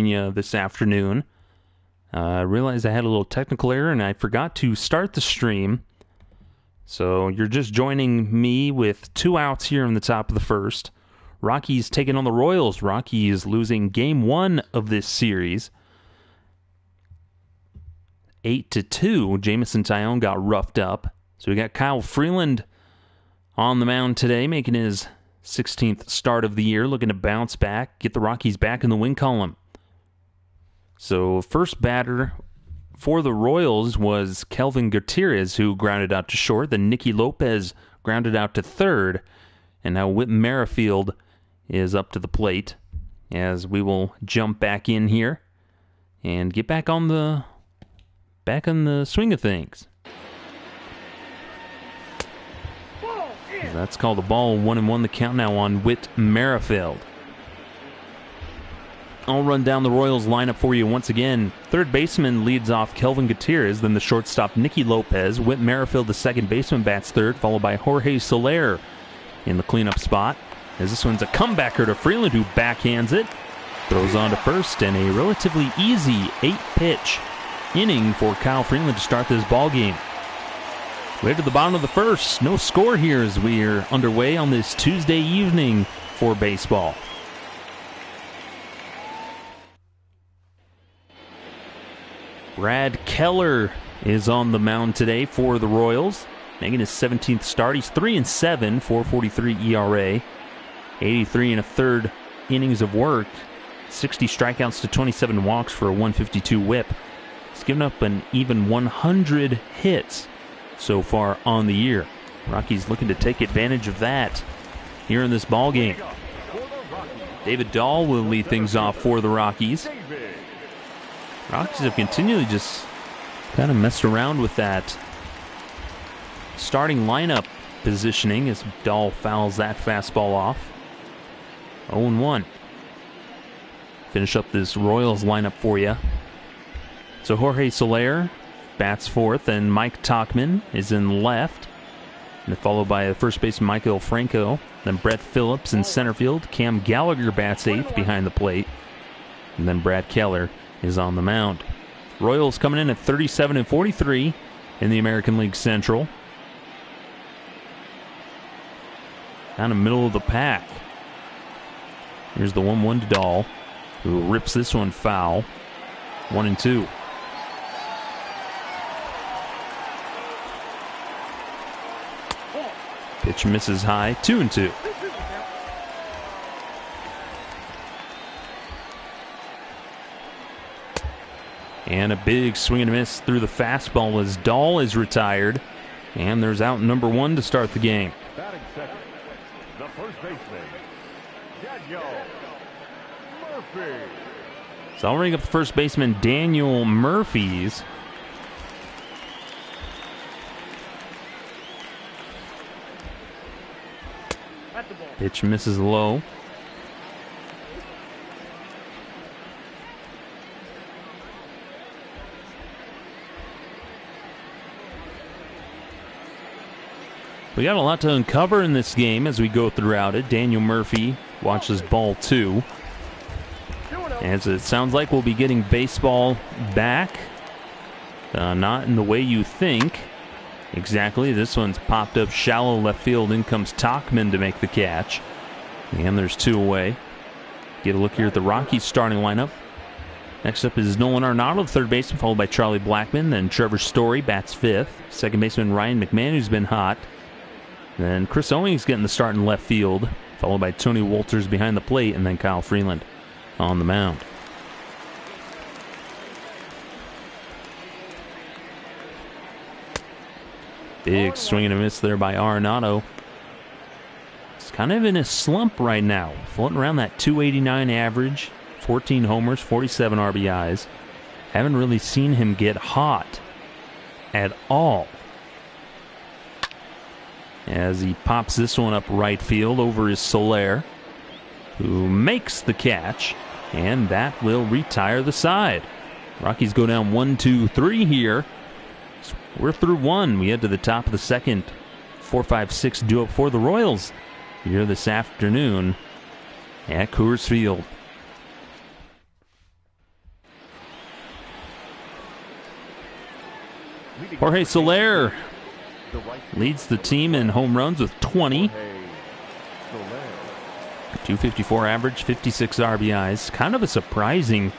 this afternoon. I realized I had a little technical error and I forgot to start the stream. So you're just joining me with 2 outs here in the top of the first. Rockies taking on the Royals. Rockies losing game 1 of this series. 8-2. Jameson Taillon got roughed up. So we got Kyle Freeland on the mound today, making his 16th start of the year, looking to bounce back, get the Rockies back in the win column. So first batter for the Royals was Kelvin Gutierrez, who grounded out to short. Then Nicky Lopez grounded out to third. And now Whit Merrifield is up to the plate as we will jump back in here and get back on the swing of things. That's called a ball. 1-1 the count now on Whit Merrifield. I'll run down the Royals lineup for you once again. Third baseman leads off Kelvin Gutierrez, then the shortstop Nicky Lopez. Whit Merrifield, the second baseman, bats third, followed by Jorge Soler in the cleanup spot. As this one's a comebacker to Freeland, who backhands it, throws on to first, and a relatively easy 8-pitch inning for Kyle Freeland to start this ball game. We head to the bottom of the first. No score here as we are underway on this Tuesday evening for baseball. Brad Keller is on the mound today for the Royals, making his 17th start. He's 3-7, 4.43 ERA, 83 and a third innings of work, 60 strikeouts to 27 walks for a 152 whip. He's given up an even 100 hits so far on the year. Rockies looking to take advantage of that here in this ball game. David Dahl will lead things off for the Rockies. Rockies have continually just kind of messed around with that starting lineup positioning as Dahl fouls that fastball off. 0-1. Finish up this Royals lineup for you. So Jorge Soler bats fourth, and Mike Tauchman is in left. And followed by first baseman Michael Franco. Then Brett Phillips in center field. Cam Gallagher bats eighth behind the plate. And then Brad Keller is on the mound. Royals coming in at 37-43 in the American League Central. Down the middle of the pack. Here's the 1-1 to Dahl, who rips this one foul. 1-2. Pitch misses high. 2-2. And a big swing and a miss through the fastball as Dahl is retired. And there's out number 1 to start the game. Batting second, the first baseman, Daniel Murphy. So I'll ring up the first baseman, Daniel Murphy's. Pitch misses low. We got a lot to uncover in this game as we go throughout it. Daniel Murphy watches ball 2. As it sounds like we'll be getting baseball back. Not in the way you think. Exactly. This one's popped up shallow left field. In comes Tauchman to make the catch. And there's 2 away. Get a look here at the Rockies starting lineup. Next up is Nolan Arenado, the third baseman, followed by Charlie Blackmon. Then Trevor Story bats fifth. Second baseman Ryan McMahon, who's been hot. Then Chris Owings getting the start in left field, followed by Tony Wolters behind the plate, and then Kyle Freeland on the mound. Big swing and a miss there by Arenado. He's kind of in a slump right now, floating around that 289 average, 14 homers, 47 RBIs. Haven't really seen him get hot at all. As he pops this one up right field over his Soler, who makes the catch, and that will retire the side. Rockies go down 1-2-3 here. So we're through 1. We head to the top of the second. 4-5-6 duo for the Royals here this afternoon at Coors Field. Jorge Soler leads the team in home runs with 20. 254 average, 56 RBIs. Kind of a surprising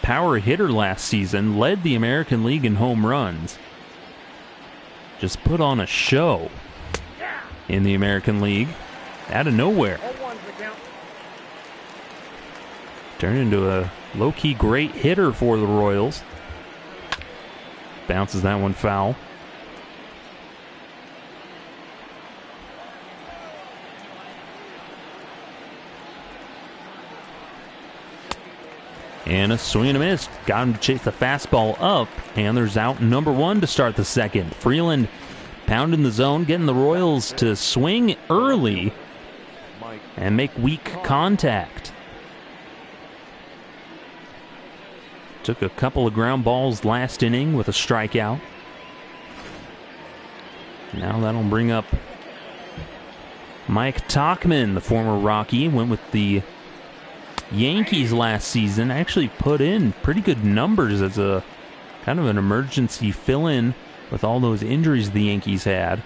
power hitter last season. Led the American League in home runs. Just put on a show in the American League out of nowhere. Turned into a low-key great hitter for the Royals. Bounces that one foul. And a swing and a miss. Got him to chase the fastball up. And there's out number one to start the second. Freeland pounding the zone, getting the Royals to swing early and make weak contact. Took a couple of ground balls last inning with a strikeout. Now that'll bring up Mike Tauchman, the former Rocky. Went with the Yankees last season. Actually put in pretty good numbers as a kind of an emergency fill-in with all those injuries the Yankees had.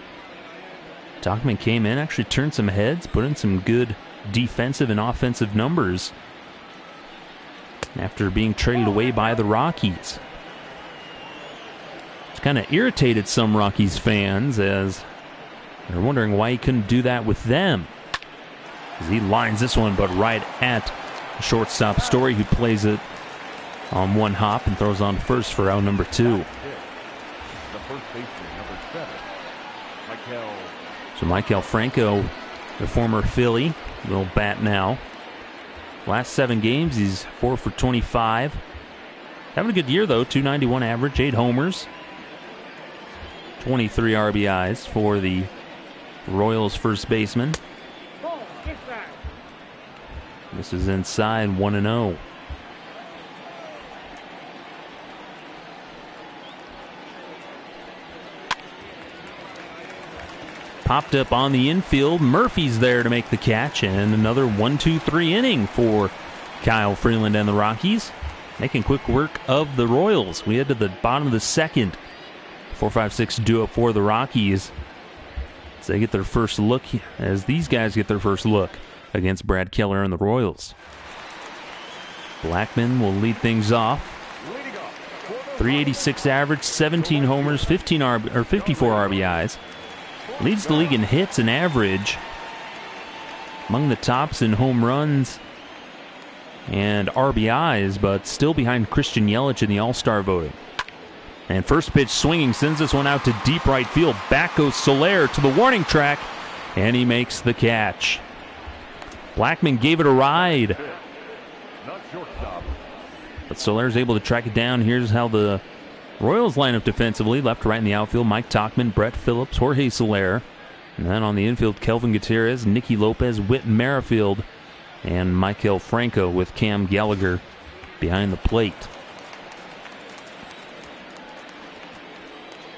Tauchman came in, actually turned some heads, put in some good defensive and offensive numbers after being traded away by the Rockies. It's kind of irritated some Rockies fans as they're wondering why he couldn't do that with them. As he lines this one, but right at shortstop Story, who plays it on one hop and throws on first for out number two. So Maikel Franco, the former Philly, will bat now. Last 7 games, he's 4 for 25. Having a good year, though. 291 average, 8 homers, 23 RBIs for the Royals first baseman. This is inside, 1-0. Popped up on the infield. Murphy's there to make the catch, and another 1-2-3 inning for Kyle Freeland and the Rockies, making quick work of the Royals. We head to the bottom of the second. 4-5-6 duo for the Rockies as they get their first look, as these guys get their first look against Brad Keller and the Royals. Blackman will lead things off. 386 average, 17 homers, 54 RBIs. Leads the league in hits and average. Among the tops in home runs and RBIs, but still behind Christian Yelich in the All-Star voting. And first pitch swinging, sends this one out to deep right field. Back goes Soler to the warning track, and he makes the catch. Blackman gave it a ride, but Soler's able to track it down. Here's how the Royals line up defensively. Left to right in the outfield, Mike Tauchman, Brett Phillips, Jorge Soler. And then on the infield, Kelvin Gutierrez, Nicky Lopez, Whit Merrifield, and Maikel Franco with Cam Gallagher behind the plate.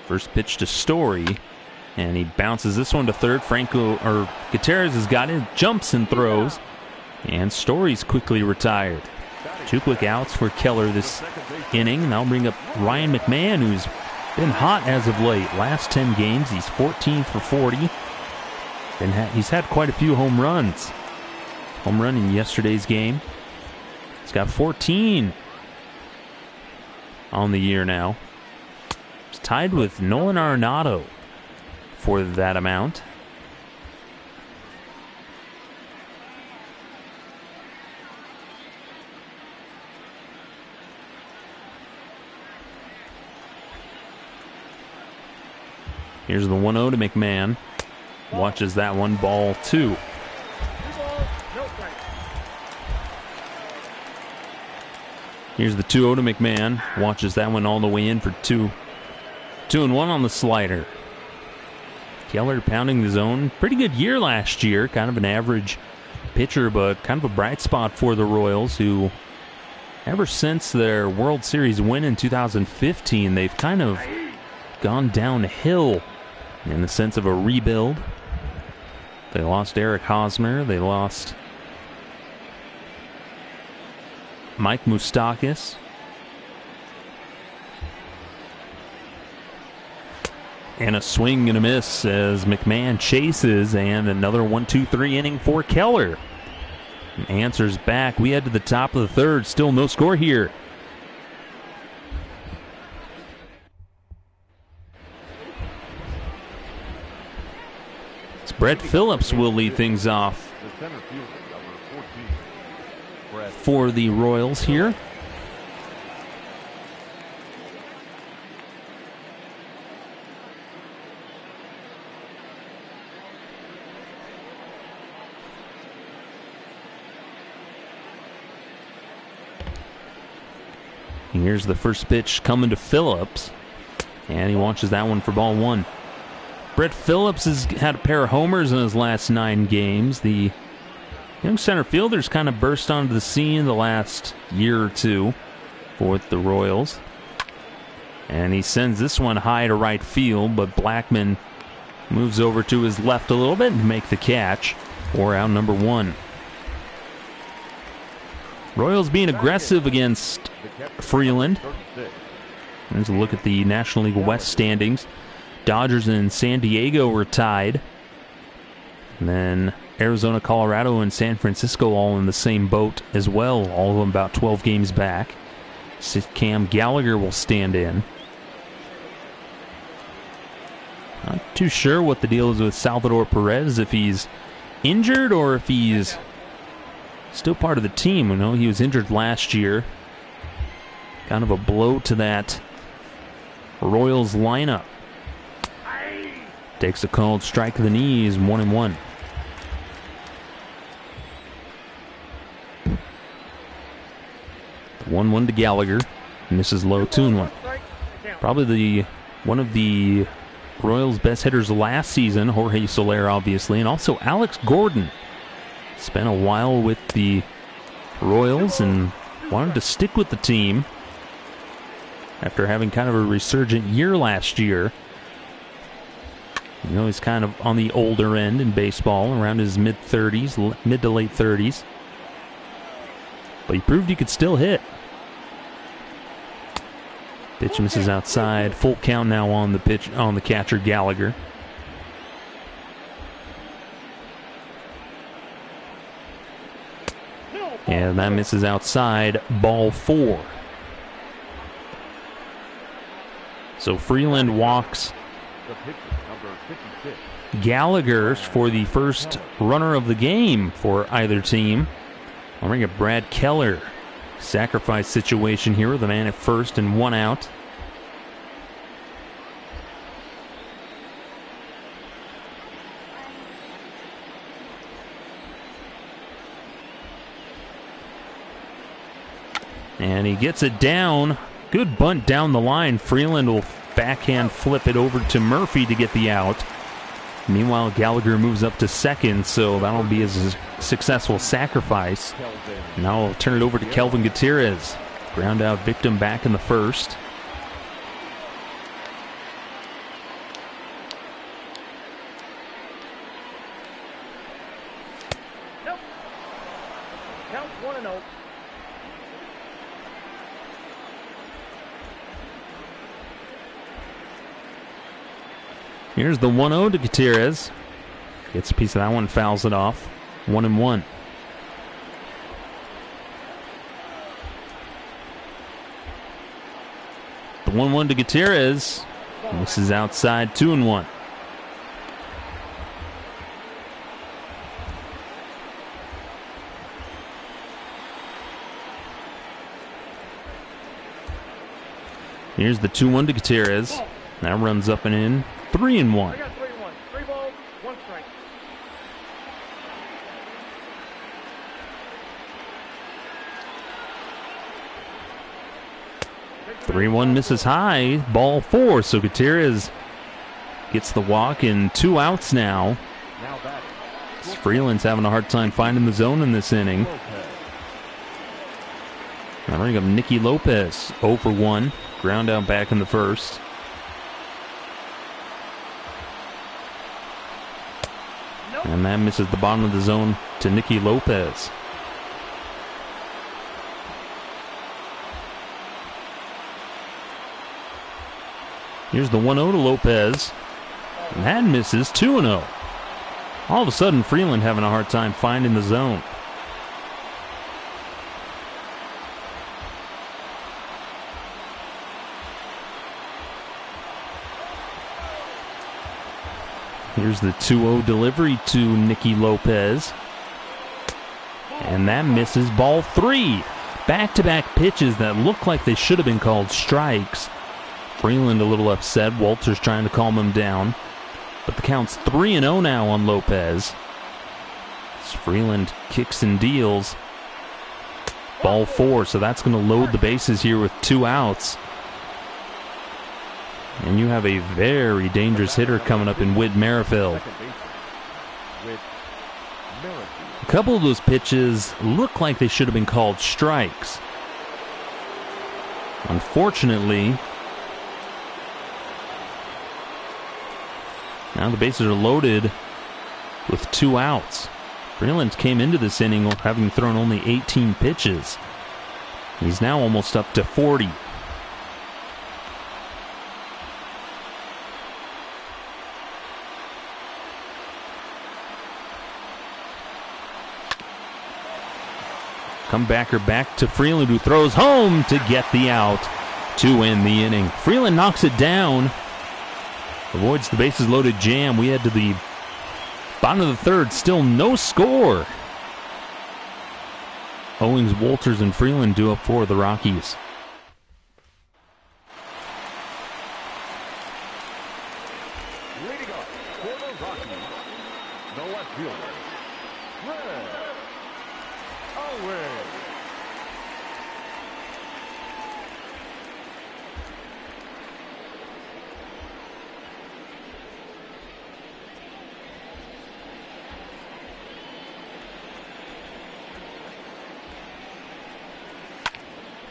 First pitch to Story, and he bounces this one to third. Gutierrez has got it, jumps and throws, and Story's quickly retired. 2 quick outs for Keller this inning. That'll bring up Ryan McMahon, who's been hot as of late. Last 10 games, he's 14 for 40. And he's had quite a few home runs. Home run in yesterday's game. He's got 14 on the year now. He's tied with Nolan Arenado for that amount. Here's the 1-0 to McMahon. Watches that one, ball 2. Here's the 2-0 to McMahon. Watches that one all the way in for 2. 2-1 on the slider. Keller pounding the zone. Pretty good year last year. Kind of an average pitcher, but kind of a bright spot for the Royals, who ever since their World Series win in 2015, they've kind of gone downhill in the sense of a rebuild. They lost Eric Hosmer. They lost Mike Moustakas. And a swing and a miss as McMahon chases, and another 1-2-3 inning for Keller. And answers back. We head to the top of the third. Still no score here. It's Brett Phillips will lead things off for the Royals here. Here's the first pitch coming to Phillips, and he launches that one for ball one. Brett Phillips has had a pair of homers in his last 9 games. The young center fielder's kind of burst onto the scene the last year or two for the Royals. And he sends this one high to right field, but Blackman moves over to his left a little bit to make the catch for out number 1. Royals being aggressive against Freeland. There's a look at the National League West standings. Dodgers and San Diego are tied. And then Arizona, Colorado, and San Francisco all in the same boat as well. All of them about 12 games back. Cam Gallagher will stand in. Not too sure what the deal is with Salvador Perez, if he's injured or if he's still part of the team. You know, he was injured last year. Kind of a blow to that Royals lineup. Takes a called strike to the knees, 1-1. The 1-1 to Gallagher, and this is low, 2-1. Probably one of the Royals' best hitters last season, Jorge Soler, obviously, and also Alex Gordon. Spent a while with the Royals and wanted to stick with the team after having kind of a resurgent year last year. You know, he's kind of on the older end in baseball, around his mid-30s, mid to late 30s. But he proved he could still hit. Pitch misses outside. Full count now on the pitch on the catcher Gallagher. And that misses outside. Ball 4. So Freeland walks Gallagher for the first runner of the game for either team. I'll bring up Brad Keller. Sacrifice situation here with a man at first and 1 out. And he gets it down. Good bunt down the line. Freeland will backhand flip it over to Murphy to get the out. Meanwhile, Gallagher moves up to second, so that'll be his successful sacrifice. Now I'll turn it over to Kelvin Gutierrez. Ground out victim back in the first. Nope. Count 1-0. Here's the 1-0 to Gutierrez. Gets a piece of that one, fouls it off. 1-1. The 1-1 to Gutierrez. This is outside, 2-1. Here's the 2-1 to Gutierrez. That runs up and in. 3-1. I got 3-1. 3 balls, 1 strike. 3-1 misses high. Ball 4. So Gutierrez gets the walk and 2 outs now. Freeland's having a hard time finding the zone in this inning. Now bring up Nicky Lopez. 0 for 1. Ground out back in the first. And that misses the bottom of the zone to Nicky Lopez. Here's the 1-0 to Lopez. And that misses 2-0. All of a sudden, Freeland having a hard time finding the zone. Here's the 2-0 delivery to Nicky Lopez. And that misses ball 3. Back-to-back pitches that look like they should have been called strikes. Freeland a little upset. Walters trying to calm him down. But the count's 3-0 now on Lopez. As Freeland kicks and deals. Ball 4, so that's going to load the bases here with 2 outs. And you have a very dangerous hitter coming up in Whit Merrifield. A couple of those pitches look like they should have been called strikes. Unfortunately, now the bases are loaded with 2 outs. Freeland came into this inning having thrown only 18 pitches. He's now almost up to 40. Comebacker back to Freeland, who throws home to get the out to win the inning. Freeland knocks it down. Avoids the bases loaded jam. We head to the bottom of the third. Still no score. Owings, Walters, and Freeland due up for the Rockies. Leading up for the Rockies, the left fielder, Owings.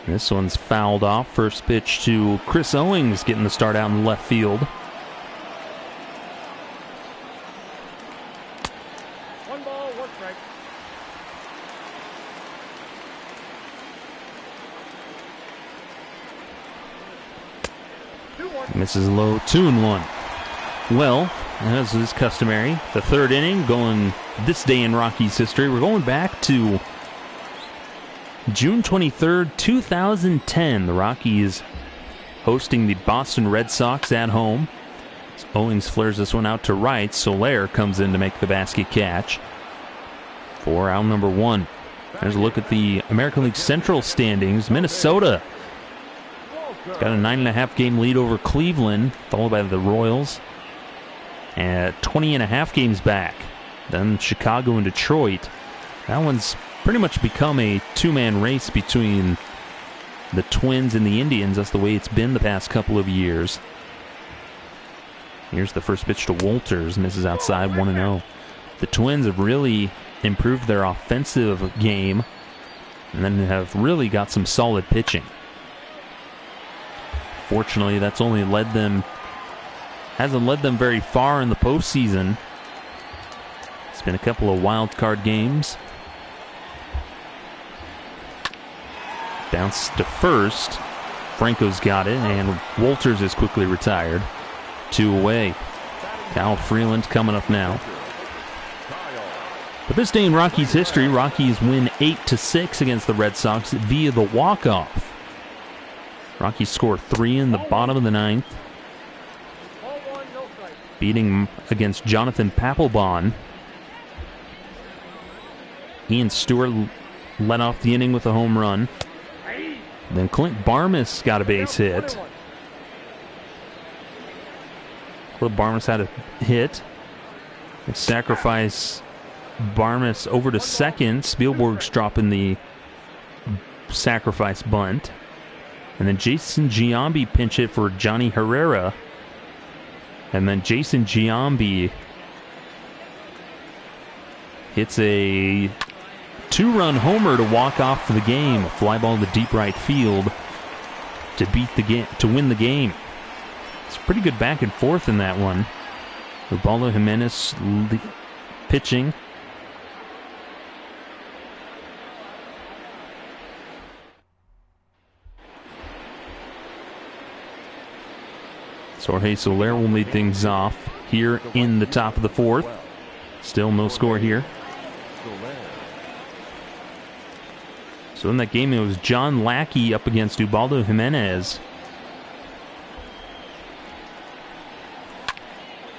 This one's fouled off. First pitch to Chris Owings, getting the start out in left field. One ball, one strike. Misses low, 2-1. Well, as is customary, the third inning going this day in Rockies history. We're going back to June 23rd, 2010. The Rockies hosting the Boston Red Sox at home. Owings flares this one out to right. Soler comes in to make the basket catch for out number 1. There's a look at the American League Central standings. Minnesota got a 9.5 game lead over Cleveland, followed by the Royals at 20.5 games back. Then Chicago and Detroit. That one's pretty much become a 2-man race between the Twins and the Indians. That's the way it's been the past couple of years. Here's the first pitch to Walters. Misses outside, 1-0. The Twins have really improved their offensive game and then have really got some solid pitching. Fortunately, that's only hasn't led them very far in the postseason. It's been a couple of wild card games. Bounce to first. Franco's got it, and Walters is quickly retired. 2 away. Kyle Freeland coming up now. But this day in Rockies history, Rockies win 8-6 against the Red Sox via the walk-off. Rockies score 3 in the bottom of the 9th. Beating against Jonathan Papelbon. Ian Stewart led off the inning with a home run. Then Clint Barmas got a base hit. Clint Barmas had a hit. They sacrifice Barmas over to second. Spielberg's dropping the sacrifice bunt. And then Jason Giambi pinch hit for Johnny Herrera. And then Jason Giambi hits a 2-run homer to walk off for the game. A fly ball to deep right field to beat the game, to win the game. It's pretty good back and forth in that one. Ubaldo Jimenez pitching. Jorge Soler will lead things off here in the top of the fourth. Still no score here. So in that game, it was John Lackey up against Ubaldo Jimenez.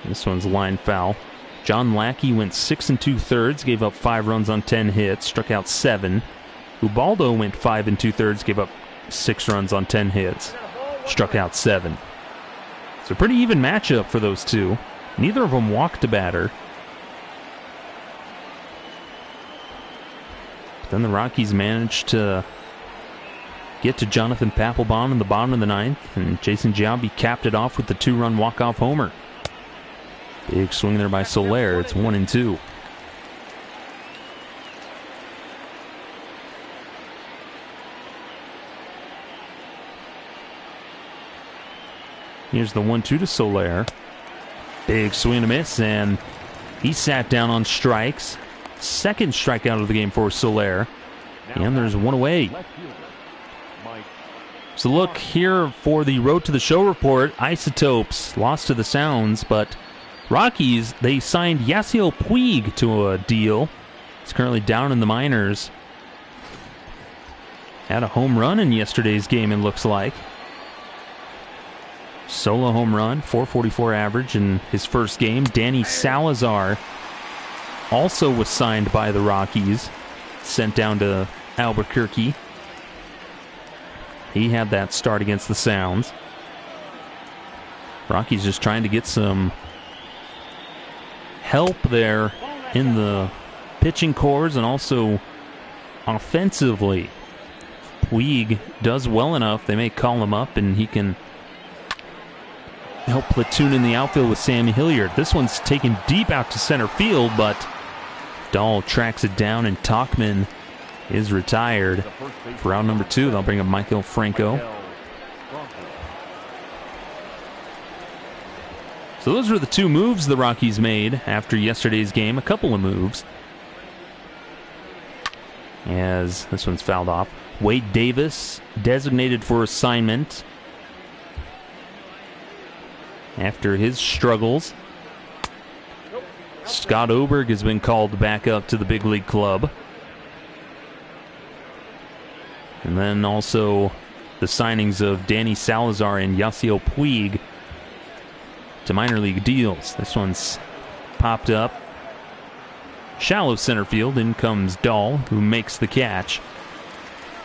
This one's a line foul. John Lackey went 6 2/3, gave up 5 runs on 10 hits, struck out 7. Ubaldo went 5 2/3, gave up 6 runs on 10 hits, struck out 7. It's a pretty even matchup for those two. Neither of them walked a batter. Then the Rockies managed to get to Jonathan Papelbon in the bottom of the ninth, and Jason Giambi capped it off with the 2-run walk-off homer. Big swing there by Soler. It's 1-2. Here's the 1-2 to Soler. Big swing and a miss, and he sat down on strikes. Second strikeout of the game for Soler. And there's one away. So look here for the Road to the Show report. Isotopes lost to the Sounds, but Rockies, they signed Yasiel Puig to a deal. He's currently down in the minors. Had a home run in yesterday's game, it looks like. Solo home run, .444 average in his first game. Danny Salazar also was signed by the Rockies, sent down to Albuquerque. He had that start against the Sounds. Rockies just trying to get some help there in the pitching cores and also offensively. Puig does well enough, they may call him up and he can help platoon in the outfield with Sammy Hilliard. This one's taken deep out to center field, but Dahl tracks it down, and Tauchman is retired. For round number 2, they'll bring up Michael Franco. So those were the 2 moves the Rockies made after yesterday's game. A couple of moves. As this one's fouled off. Wade Davis designated for assignment after his struggles. Scott Oberg has been called back up to the big league club. And then also the signings of Danny Salazar and Yasiel Puig to minor league deals. This one's popped up. Shallow center field. In comes Dahl, who makes the catch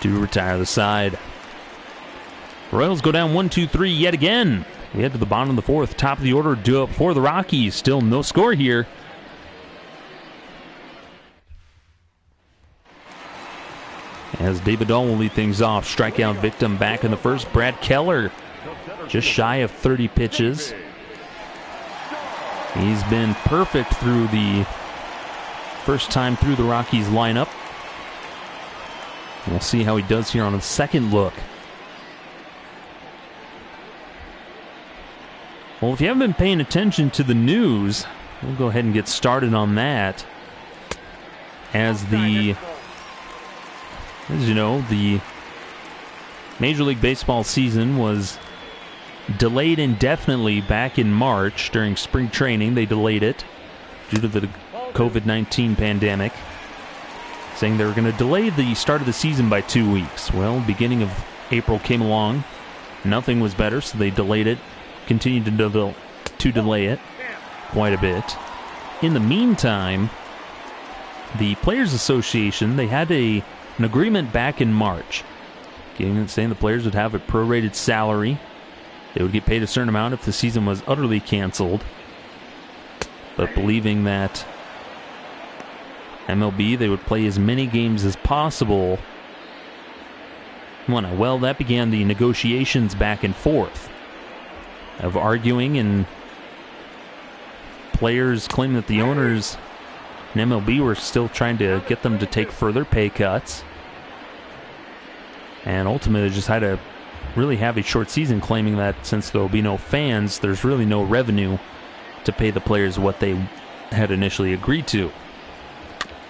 to retire the side. Royals go down 1-2-3 yet again. We head to the bottom of the fourth. Top of the order due up for the Rockies. Still no score here. As David Dahl will lead things off. Strikeout victim back in the first. Brad Keller just shy of 30 pitches. He's been perfect through the first time through the Rockies lineup. We'll see how he does here on a second look. Well, if you haven't been paying attention to the news, we'll go ahead and get started on that. As you know, the Major League Baseball season was delayed indefinitely back in March during spring training. They delayed it due to the COVID-19 pandemic, saying they were going to delay the start of the season by 2 weeks. Well, beginning of April came along. Nothing was better, so they delayed it. Continued to delay it quite a bit. In the meantime, the Players Association, they had an agreement back in March saying the players would have a prorated salary. They would get paid a certain amount if the season was utterly canceled. But believing that MLB, they would play as many games as possible. Well, that began the negotiations back and forth of arguing, and players claiming that the owners in MLB were still trying to get them to take further pay cuts. And ultimately just had to really have a short season, claiming that since there will be no fans, there's really no revenue to pay the players what they had initially agreed to.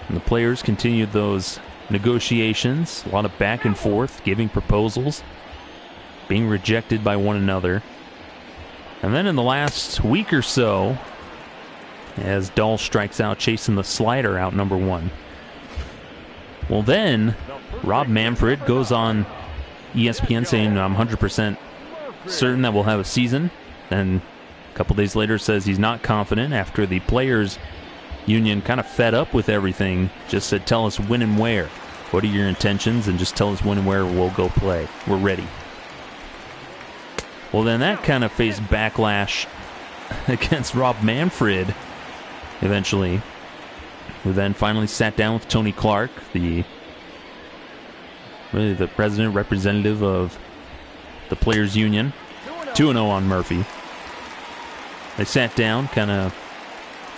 And the players continued those negotiations, a lot of back and forth, giving proposals, being rejected by one another. And then in the last week or so, as Dahl strikes out, chasing the slider out, number 1. Well, then Rob Manfred goes on ESPN saying, I'm 100% certain that we'll have a season. And a couple days later says he's not confident after the players' union kind of fed up with everything. Just said, tell us when and where. What are your intentions? And just tell us when and where we'll go play. We're ready. Well, then that kind of faced backlash against Rob Manfred eventually, who then finally sat down with Tony Clark, the president representative of the Players Union. 2-0 on Murphy. They sat down, kind of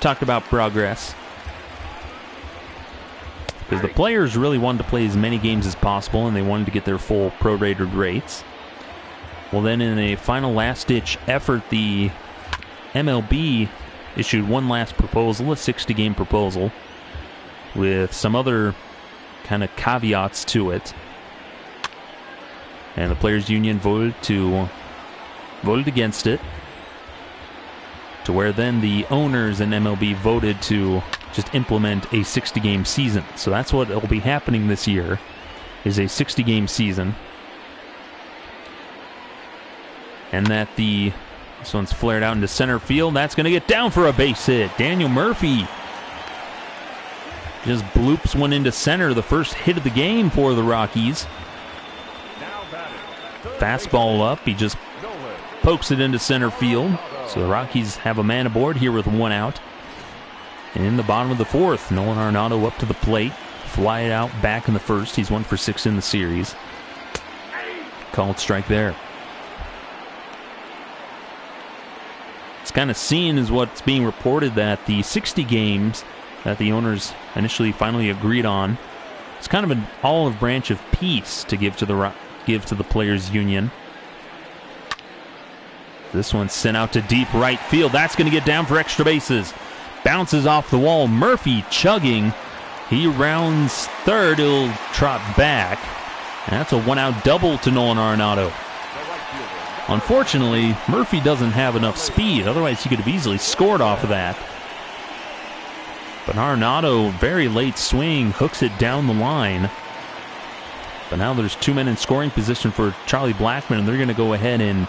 talked about progress, because the players really wanted to play as many games as possible, and they wanted to get their full prorated rates. Well, then in a final last-ditch effort, the MLB issued one last proposal, a 60-game proposal, with some other kind of caveats to it. And the Players Union voted against it, to where then the owners in MLB voted to just implement a 60-game season. So that's what will be happening this year, is a 60-game season. And that this one's flared out into center field. That's going to get down for a base hit. Daniel Murphy just bloops one into center, the first hit of the game for the Rockies. Fastball up, he just pokes it into center field. So the Rockies have a man aboard here with one out. And in the bottom of the fourth, Nolan Arenado up to the plate. Fly it out back in the first. He's 1 for 6 in the series. Called strike there. It's kind of seen as what's being reported, that the 60 games that the owners initially finally agreed on, it's kind of an olive branch of peace to give to the Players Union. This one's sent out to deep right field. That's going to get down for extra bases. Bounces off the wall. Murphy chugging. He rounds third. He'll trot back. And that's a one-out double to Nolan Arenado. Unfortunately, Murphy doesn't have enough speed. Otherwise, he could have easily scored off of that. But Arenado, very late swing, hooks it down the line. But now there's 2 men in scoring position for Charlie Blackmon, and they're going to go ahead and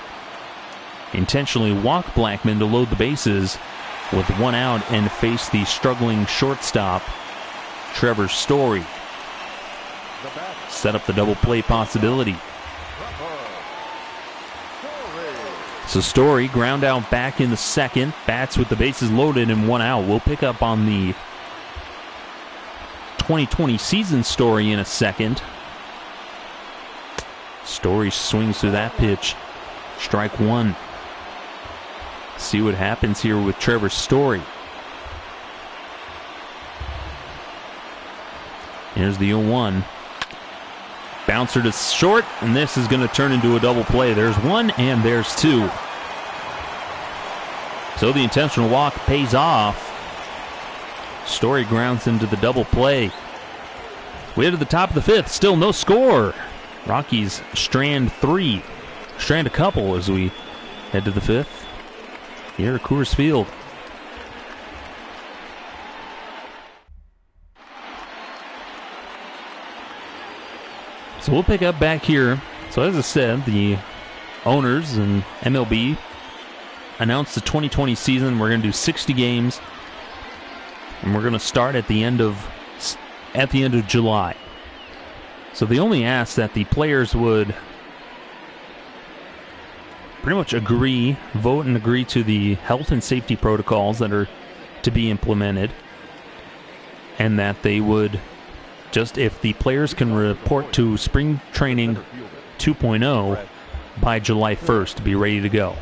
intentionally walk Blackmon to load the bases with one out and face the struggling shortstop, Trevor Story. Set up the double play possibility. So Story, ground out back in the second, bats with the bases loaded and one out. We'll pick up on the 2020 season Story in a second. Story swings through that pitch. Strike one. See what happens here with Trevor Story. Here's the 0-1. Bouncer to short, and this is going to turn into a double play. There's one, and there's two. So the intentional walk pays off. Story grounds into the double play. We head to the top of the fifth. Still no score. Rockies strand a couple as we head to the fifth here at Coors Field. So we'll pick up back here. So as I said, the owners and MLB announced the 2020 season. We're going to do 60 games, and we're going to start at the end of July. So they only asked that the players would pretty much vote and agree to the health and safety protocols that are to be implemented, and that they would just, if the players can report to spring training 2.0 by July 1st to be ready to go.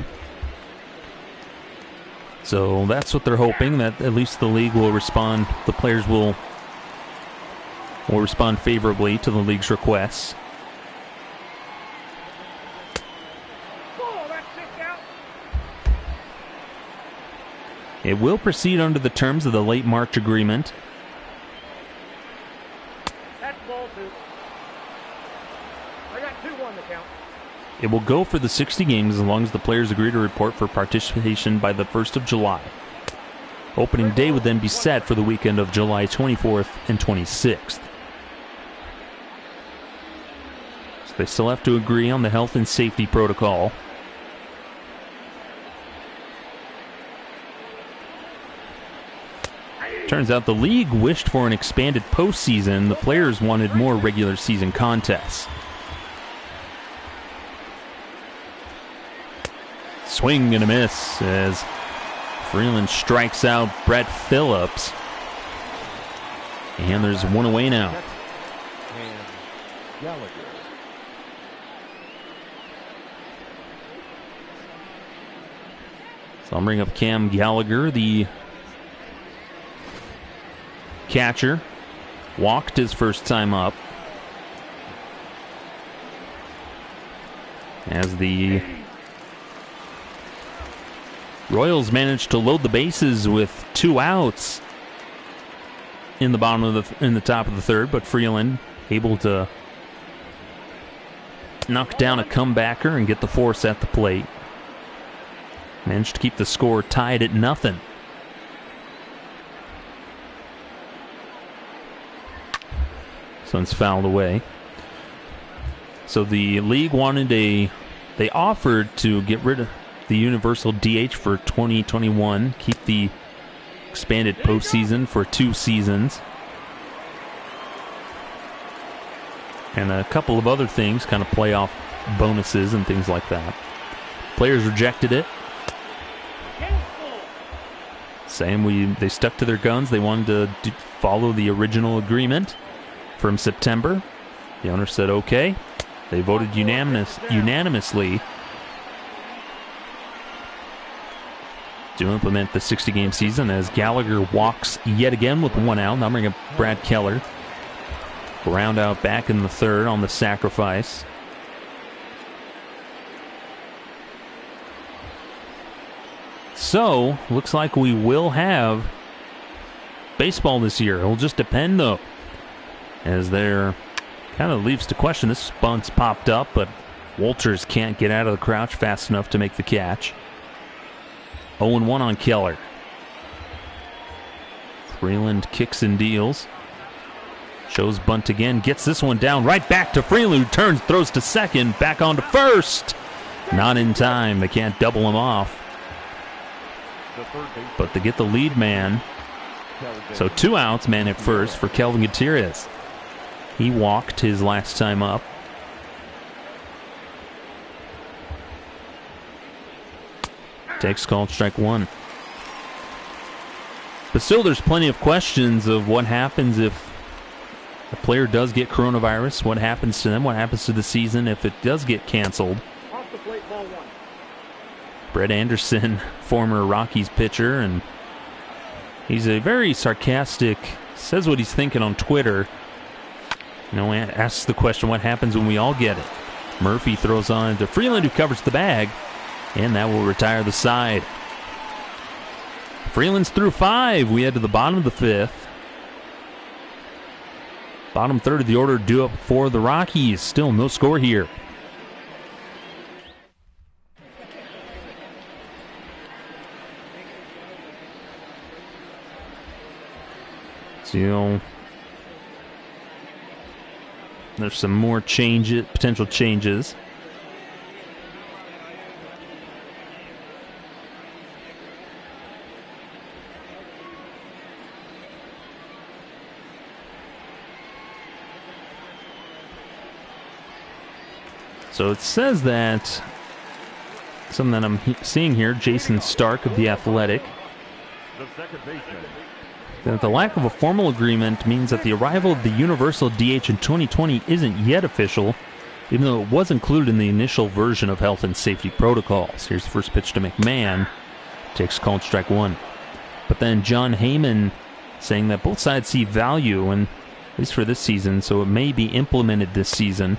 So that's what they're hoping, that at least the league will respond, the players will respond favorably to the league's requests. It will proceed under the terms of the late March agreement. That's ball two. I got 2-1 to count. It will go for the 60 games as long as the players agree to report for participation by the 1st of July. Opening day would then be set for the weekend of July 24th and 26th. So they still have to agree on the health and safety protocol. Turns out the league wished for an expanded postseason. The players wanted more regular season contests. Swing and a miss as Freeland strikes out Brett Phillips. And there's one away now. And Gallagher. So I'll bring up Cam Gallagher, the catcher. Walked his first time up. As the Royals managed to load the bases with 2 outs in the top of the third, but Freeland able to knock down a comebacker and get the force at the plate. Managed to keep the score tied at 0. This one's fouled away. So the league they offered to get rid of the universal DH for 2021, keep the expanded postseason for 2 seasons, and a couple of other things, kind of playoff bonuses and things like that. Players rejected it, saying they stuck to their guns. They wanted to follow the original agreement from September. The owner said okay. They voted unanimously to implement the 60-game season as Gallagher walks yet again with 1 out. Now bring up Brad Keller. Ground out back in the third on the sacrifice. So, looks like we will have baseball this year. It'll just depend, though, as there kind of leaves to question. This bunt's popped up, but Walters can't get out of the crouch fast enough to make the catch. 0-1 on Keller. Freeland kicks and deals. Shows bunt again. Gets this one down. Right back to Freeland, who turns, throws to second. Back on to first. Not in time. They can't double him off. But they get the lead man. So 2 outs, man at first for Kelvin Gutierrez. He walked his last time up. Takes called strike 1. But still, there's plenty of questions of what happens if a player does get coronavirus. What happens to them? What happens to the season if it does get canceled? Off the plate, ball 1. Brett Anderson, former Rockies pitcher, and he's a very sarcastic, says what he's thinking on Twitter. Asks the question, what happens when we all get it? Murphy throws on to Freeland, who covers the bag. And that will retire the side. Freeland's through 5. We head to the bottom of the 5th. Bottom third of the order due up for the Rockies. Still no score here. So there's some more potential changes. So it says that, something that I'm seeing here, Jason Stark of The Athletic, that the lack of a formal agreement means that the arrival of the universal DH in 2020 isn't yet official, even though it was included in the initial version of health and safety protocols. Here's the first pitch to McMahon. Takes called strike 1. But then John Heyman saying that both sides see value, and at least for this season, so it may be implemented this season.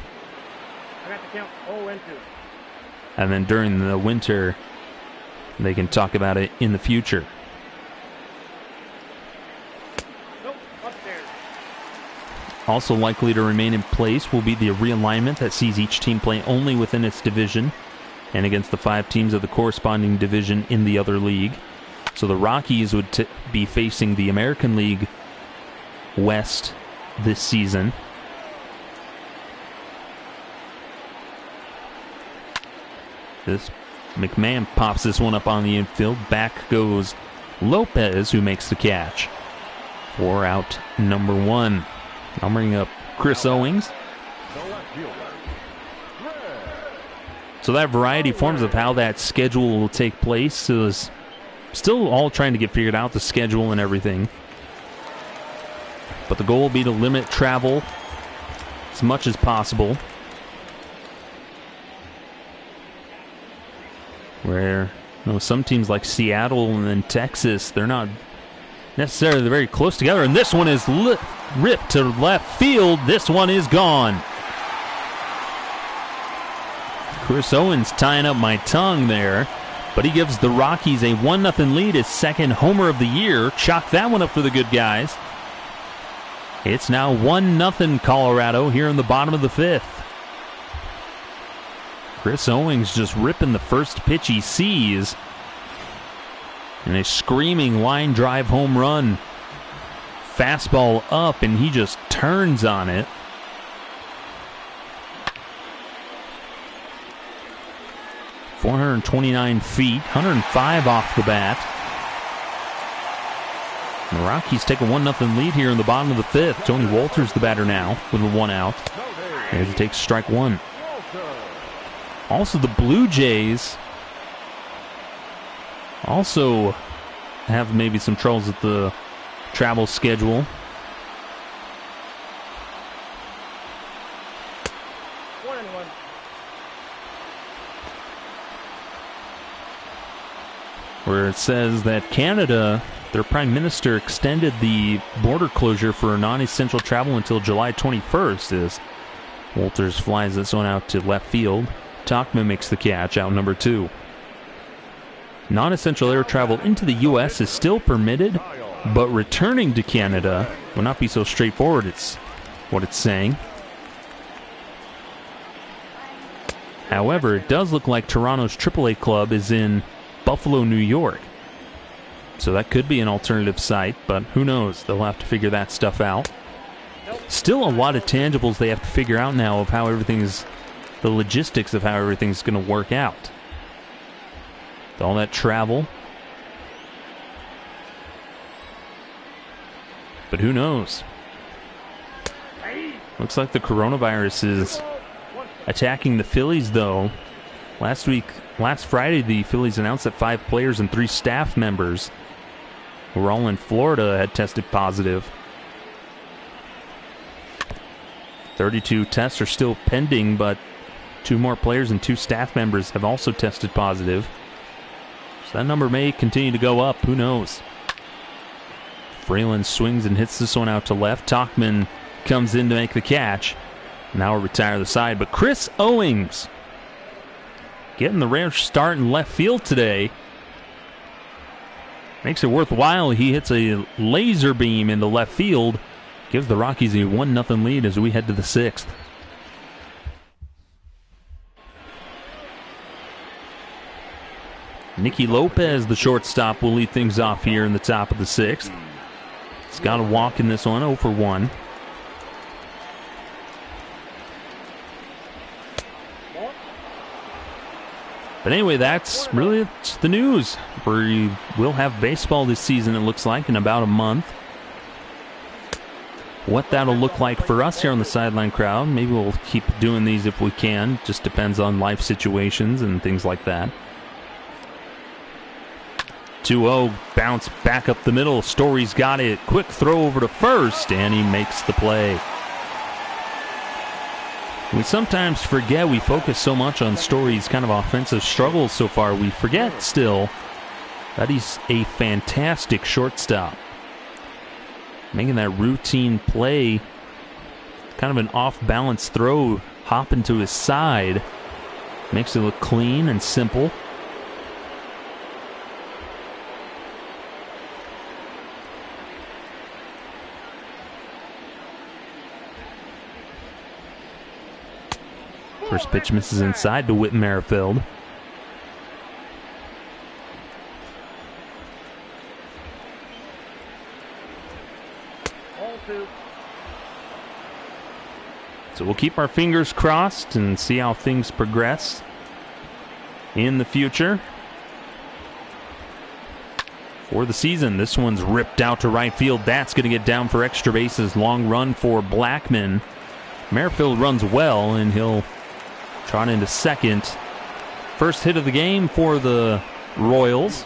Count 0-2. And then during the winter, they can talk about it in the future. Nope, upstairs. also likely to remain in place will be the realignment that sees each team play only within its division and against the 5 teams of the corresponding division in the other league. So the Rockies would be facing the American League West this season. This McMahon pops this one up on the infield. Back goes Lopez, who makes the catch for out number 1. I'll bring up Chris Owings. So that variety forms of how that schedule will take place is still all trying to get figured out, the schedule and everything. But the goal will be to limit travel as much as possible. Where some teams like Seattle and then Texas, they're not necessarily very close together. And this one is ripped to left field. This one is gone. Chris Owens tying up my tongue there. But he gives the Rockies a 1-0 lead, his second homer of the year. Chalk that one up for the good guys. It's now 1-0 Colorado here in the bottom of the 5th. Chris Owings just ripping the first pitch he sees. And a screaming line drive home run. Fastball up, and he just turns on it. .429 feet, 105 off the bat. And the Rockies take a 1-0 lead here in the bottom of the 5th. Tony Walters the batter now with a 1 out. As he takes strike 1. Also, the Blue Jays also have maybe some troubles with the travel schedule. Where it says that Canada, their Prime Minister, extended the border closure for non-essential travel until July 21st as Walters flies this one out to left field. Tauchman makes the catch, out number 2. Non-essential air travel into the U.S. is still permitted, but returning to Canada will not be so straightforward, it's what it's saying. However, it does look like Toronto's AAA club is in Buffalo, New York. So that could be an alternative site, but who knows? They'll have to figure that stuff out. Still a lot of tangibles they have to figure out now of how everything's, the logistics of how everything's going to work out. All that travel. But who knows? Looks like the coronavirus is attacking the Phillies, though. Last Friday, the Phillies announced that 5 players and 3 staff members who were all in Florida had tested positive. 32 tests are still pending, but 2 more players and 2 staff members have also tested positive. So that number may continue to go up. Who knows? Fralin swings and hits this one out to left. Tauchman comes in to make the catch. Now we'll retire the side. But Chris Owings getting the rare start in left field today. Makes it worthwhile. He hits a laser beam into left field. Gives the Rockies a 1-0 lead as we head to the 6th. Nicky Lopez, the shortstop, will lead things off here in the top of the 6th. He's got a walk in this one, 0 for 1. But anyway, that's really the news. We will have baseball this season, it looks like, in about a month. What that'll look like for us here on the Sideline Crowd, maybe we'll keep doing these if we can. Just depends on life situations and things like that. 2-0, bounce back up the middle. Story's got it. Quick throw over to first, and he makes the play. We sometimes forget, we focus so much on Story's kind of offensive struggles so far, we forget still that he's a fantastic shortstop. Making that routine play, kind of an off-balance throw, hopping to his side, makes it look clean and simple. First pitch misses inside to Whit Merrifield. So we'll keep our fingers crossed and see how things progress in the future. For the season, this one's ripped out to right field. That's going to get down for extra bases. Long run for Blackman. Merrifield runs well, and he'll trot into second. First hit of the game for the Royals.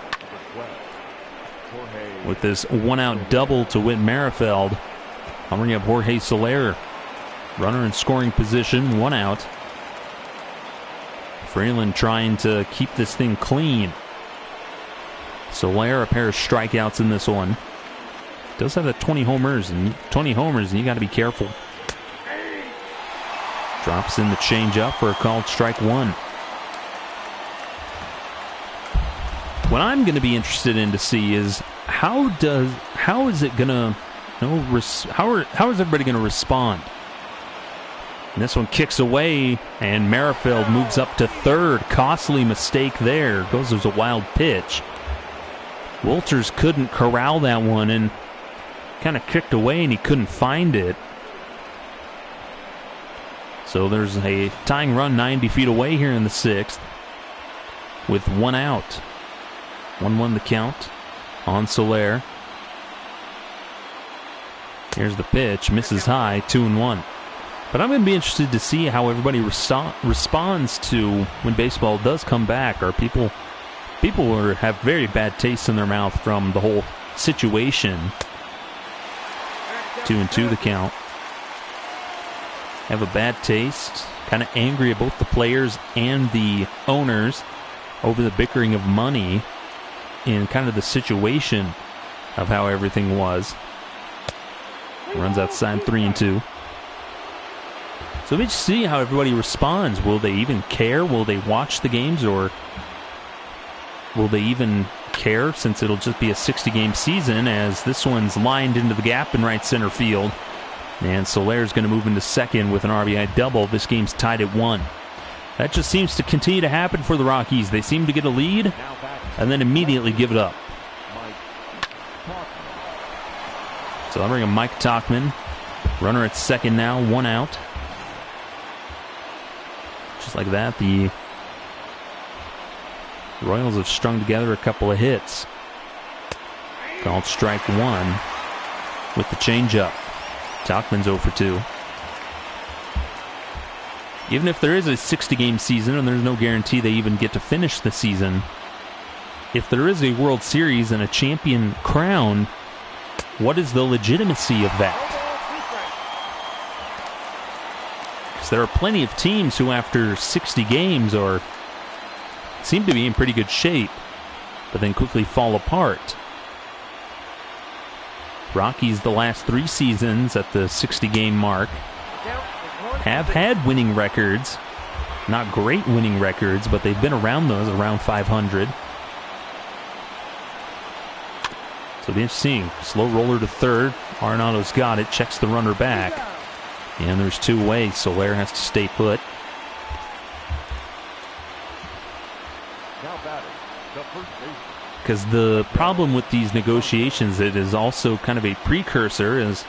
With this one-out double to Whit Merrifield. I'll bring up Jorge Soler. Runner in scoring position, one out. Freeland trying to keep this thing clean. Soler, a pair of strikeouts in this one. Does have the 20 homers, and you got to be careful. Drops in the changeup for a called strike one. What I'm going to be interested in to see is how is everybody going to respond? And this one kicks away, and Merrifield moves up to third. Costly mistake there. Goes as a wild pitch. Wolters couldn't corral that one and kind of kicked away, and he couldn't find it. So there's a tying run 90 feet away here in the sixth with one out. 1-1 the count on Soler. Here's the pitch. Misses high. 2-1. But I'm going to be interested to see how everybody responds to when baseball does come back. Are people have very bad taste in their mouth from the whole situation. 2-2 the count. Have a bad taste. Kind of angry at both the players and the owners over the bickering of money and kind of the situation of how everything was. Runs outside 3-2. So we just see how everybody responds. Will they even care? Will they watch the games, or will they even care, since it'll just be a 60-game season, as this one's lined into the gap in right center field. And Soler's going to move into second with an RBI double. This game's tied at 1. That just seems to continue to happen for the Rockies. They seem to get a lead and then immediately give it up. So I'll bring in Mike Tauchman. Runner at second now, one out. Just like that, the Royals have strung together a couple of hits. Called strike one with the changeup. Tauchman's 0 for 2. Even if there is a 60-game season, and there's no guarantee they even get to finish the season, if there is a World Series and a champion crown, what is the legitimacy of that? Because there are plenty of teams who, after 60 games, seem to be in pretty good shape, but then quickly fall apart. Rockies, the last 3 seasons at the 60-game mark, have had winning records. Not great winning records, but they've been around those, around 500. So it'll be interesting. Slow roller to third. Arenado's got it, checks the runner back. And there's 2 away. Soler has to stay put. Because the problem with these negotiations, it is also kind of a precursor, is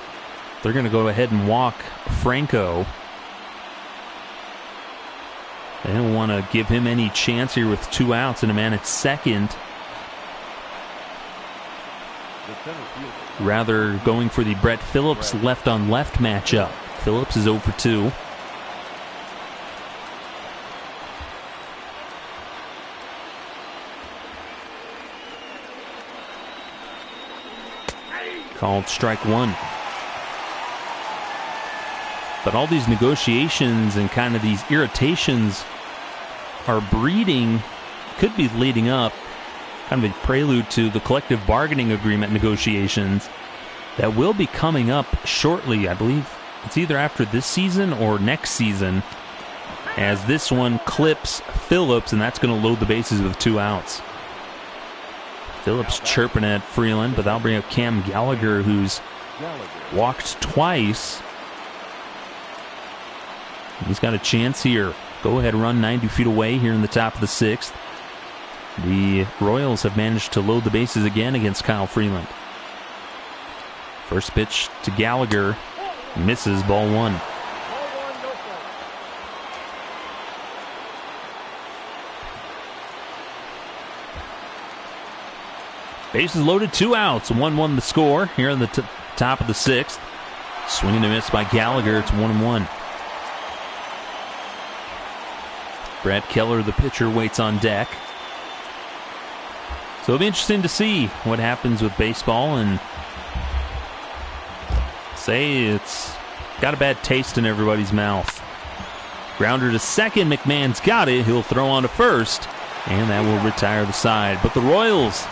they're going to go ahead and walk Franco. They don't want to give him any chance here with 2 outs and a man at second. Rather going for the Brett Phillips left-on-left matchup. Phillips is 0 for 2. Called strike one. But all these negotiations and kind of these irritations are breeding, could be leading up, kind of a prelude to the collective bargaining agreement negotiations that will be coming up shortly. I believe it's either after this season or next season, as this one clips Phillips, and that's going to load the bases with 2 outs. Phillips chirping at Freeland, but that'll bring up Cam Gallagher, who's walked twice. He's got a chance here Go-ahead run 90 feet away here in the top of the 6th. The Royals have managed to load the bases again against Kyle Freeland. First pitch to Gallagher. Misses, ball 1. Bases loaded, 2 outs, 1-1 the score here in the top of the 6th. Swing and a miss by Gallagher. It's 1-1. Brad Keller, the pitcher, waits on deck. So it'll be interesting to see what happens with baseball, and say it's got a bad taste in everybody's mouth. Grounder to second. McMahon's got it. He'll throw on to first, and that will retire the side. But the Royals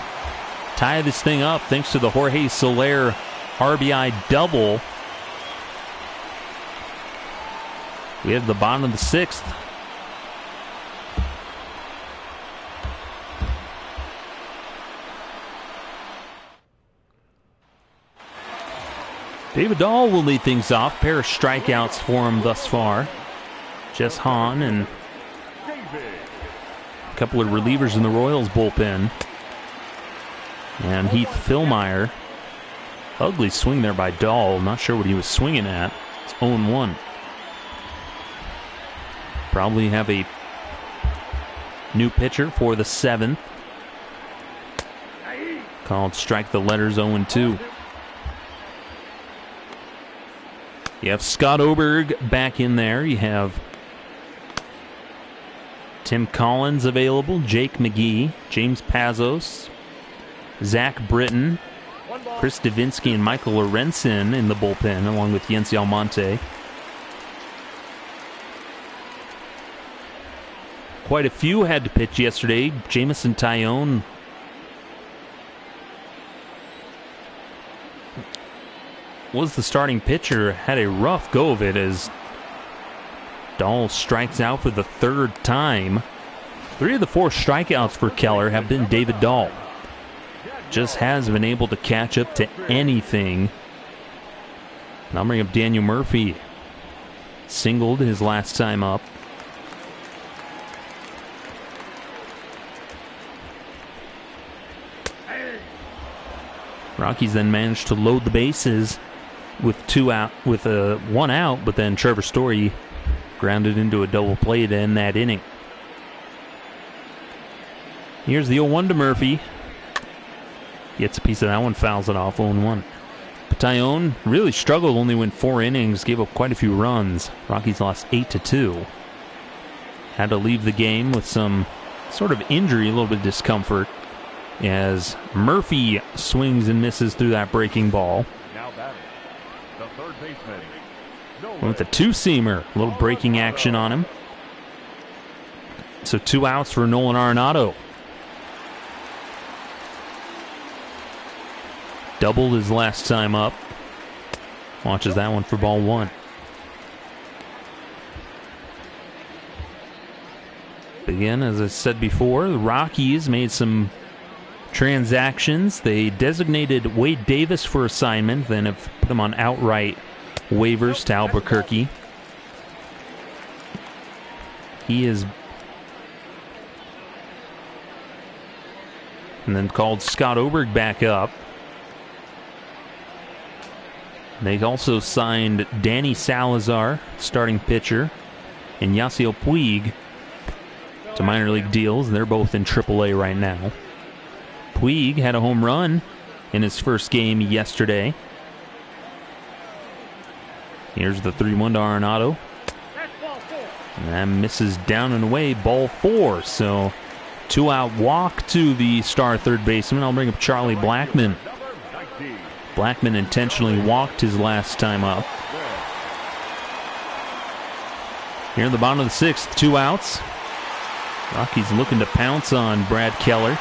tie this thing up thanks to the Jorge Soler RBI double. We have the bottom of the 6th. David Dahl will lead things off. Pair of strikeouts for him thus far. Jess Hahn and a couple of relievers in the Royals bullpen. And Heath Philmeyer. Ugly swing there by Dahl. Not sure what he was swinging at. It's 0-1. Probably have a new pitcher for the 7th. Called strike the letters 0-2. You have Scott Oberg back in there. You have Tim Collins available, Jake McGee, James Pazos, Zach Britton, Chris Davinsky, and Michael Lorenzen in the bullpen, along with Yency Almonte. Quite a few had to pitch yesterday. Jamison Tyone was the starting pitcher, had a rough go of it as Dahl strikes out for the 3rd time. 3 of the 4 strikeouts for Keller have been David Dahl. Just hasn't been able to catch up to anything. Now bring up Daniel Murphy. Singled his last time up. Rockies then managed to load the bases with 1 out, but then Trevor Story grounded into a double play to end that inning. Here's the 0-1 to Murphy. Gets a piece of that one, fouls it off, 0-1. Patillon really struggled, only went 4 innings, gave up quite a few runs. Rockies lost 8-2. Had to leave the game with some sort of injury, a little bit of discomfort, as Murphy swings and misses through that breaking ball. Now batting, the third baseman. With a 2-seamer, a little breaking action on him. So 2 outs for Nolan Arenado. Doubled his last time up. Watches that one for ball 1. Again, as I said before, the Rockies made some transactions. They designated Wade Davis for assignment, then have put him on outright waivers to Albuquerque. He is... And then called Scott Oberg back up. They also signed Danny Salazar, starting pitcher, and Yasiel Puig to minor league deals. They're both in AAA right now. Puig had a home run in his first game yesterday. Here's the 3-1 to Arenado. And that misses down and away, ball 4. So 2-out walk to the star third baseman. I'll bring up Charlie Blackmon. Blackmon intentionally walked his last time up. Here in the bottom of the 6th, 2 outs. Rockies looking to pounce on Brad Keller.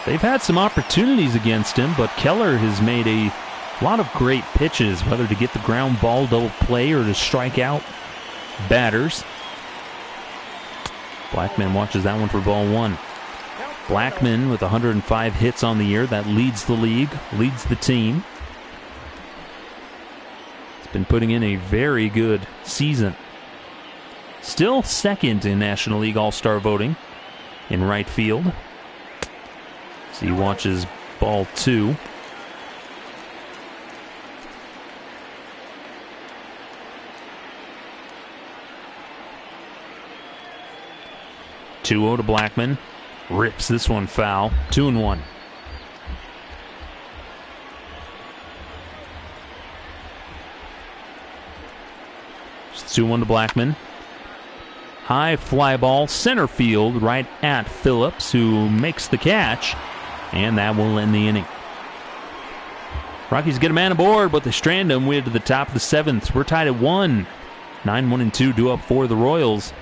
They've had some opportunities against him, but Keller has made a lot of great pitches, whether to get the ground ball double play or to strike out batters. Blackmon watches that one for ball 1. Blackmon with 105 hits on the year. That leads the league, leads the team. He's been putting in a very good season. Still second in National League All-Star voting in right field. So he watches ball 2. Two-0 to Blackman. Rips this one foul. 2-1. It's 2-1 to Blackman. High fly ball, center field, right at Phillips, who makes the catch, and that will end the inning. Rockies get a man aboard, but they strand him. We're to the top of the 7th. We're tied at 1. 9-1-2 due up for the Royals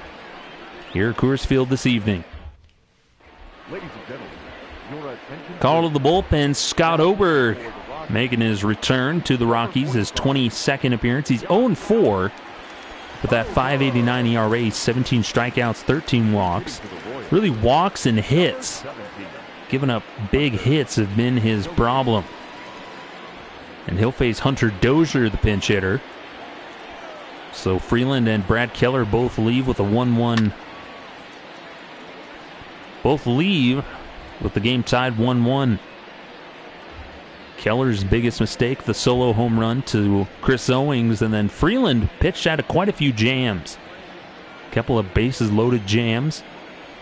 here at Coors Field this evening. Ladies and gentlemen, your attention. Call to the bullpen, Scott Oberg making his return to the Rockies, his 22nd appearance. He's 0-4 with that 5.89 ERA, 17 strikeouts, 13 walks. Really walks and hits. Giving up big hits have been his problem. And he'll face Hunter Dozier, the pinch hitter. So Freeland and Brad Keller both leave with a 1-1. Both leave with the game tied 1-1. Keller's biggest mistake, the solo home run to Chris Owings, and then Freeland pitched out of quite a few jams. A couple of bases loaded jams.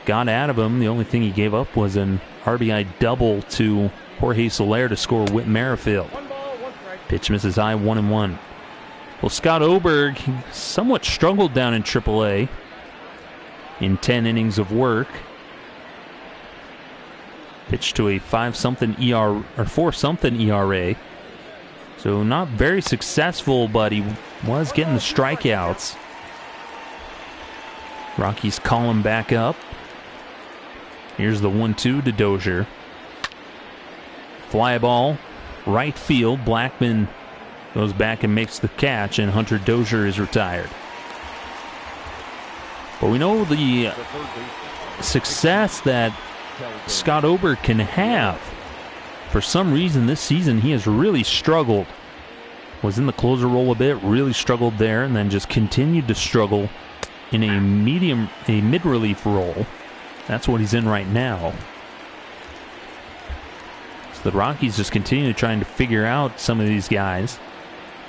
Got out of him. The only thing he gave up was an RBI double to Jorge Soler to score Whit Merrifield. Pitch misses high, 1-1. Well, Scott Oberg somewhat struggled down in AAA in 10 innings of work. Pitched to a 5-something ERA or 4-something ERA. So not very successful, but he was getting the strikeouts. Rockies call him back up. Here's the 1-2 to Dozier. Fly ball, right field. Blackman goes back and makes the catch, and Hunter Dozier is retired. But we know the success that Scott Oberg can have. For some reason this season he has really struggled. Was in the closer role a bit, really struggled there, and then just continued to struggle in a mid-relief role. That's what he's in right now. So the Rockies just continue trying to figure out some of these guys.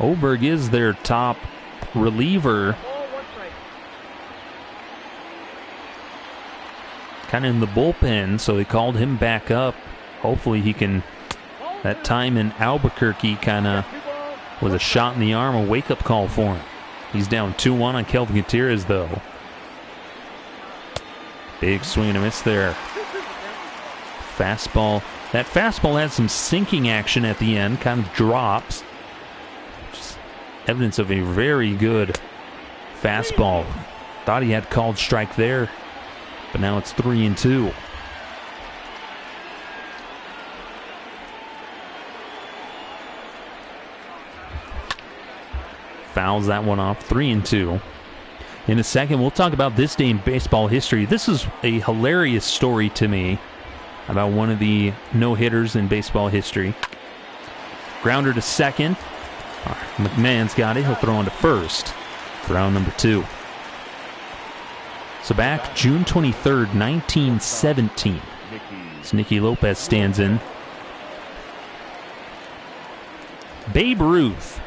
Oberg is their top reliever. Kind of in the bullpen, so they called him back up. Hopefully he can, that time in Albuquerque kind of was a shot in the arm, a wake-up call for him. He's down 2-1 on Kelvin Gutierrez, though. Big swing and a miss there. Fastball. That fastball had some sinking action at the end, kind of drops. Just evidence of a very good fastball. Thought he had called strike there. But now it's 3-2. Fouls that one off. 3-2. In a second, we'll talk about this day in baseball history. This is a hilarious story to me about one of the no-hitters in baseball history. Grounder to second. McMahon's got it. He'll throw on to first for round number 2. So back June 23rd, 1917. So Nicky Lopez stands in. Babe Ruth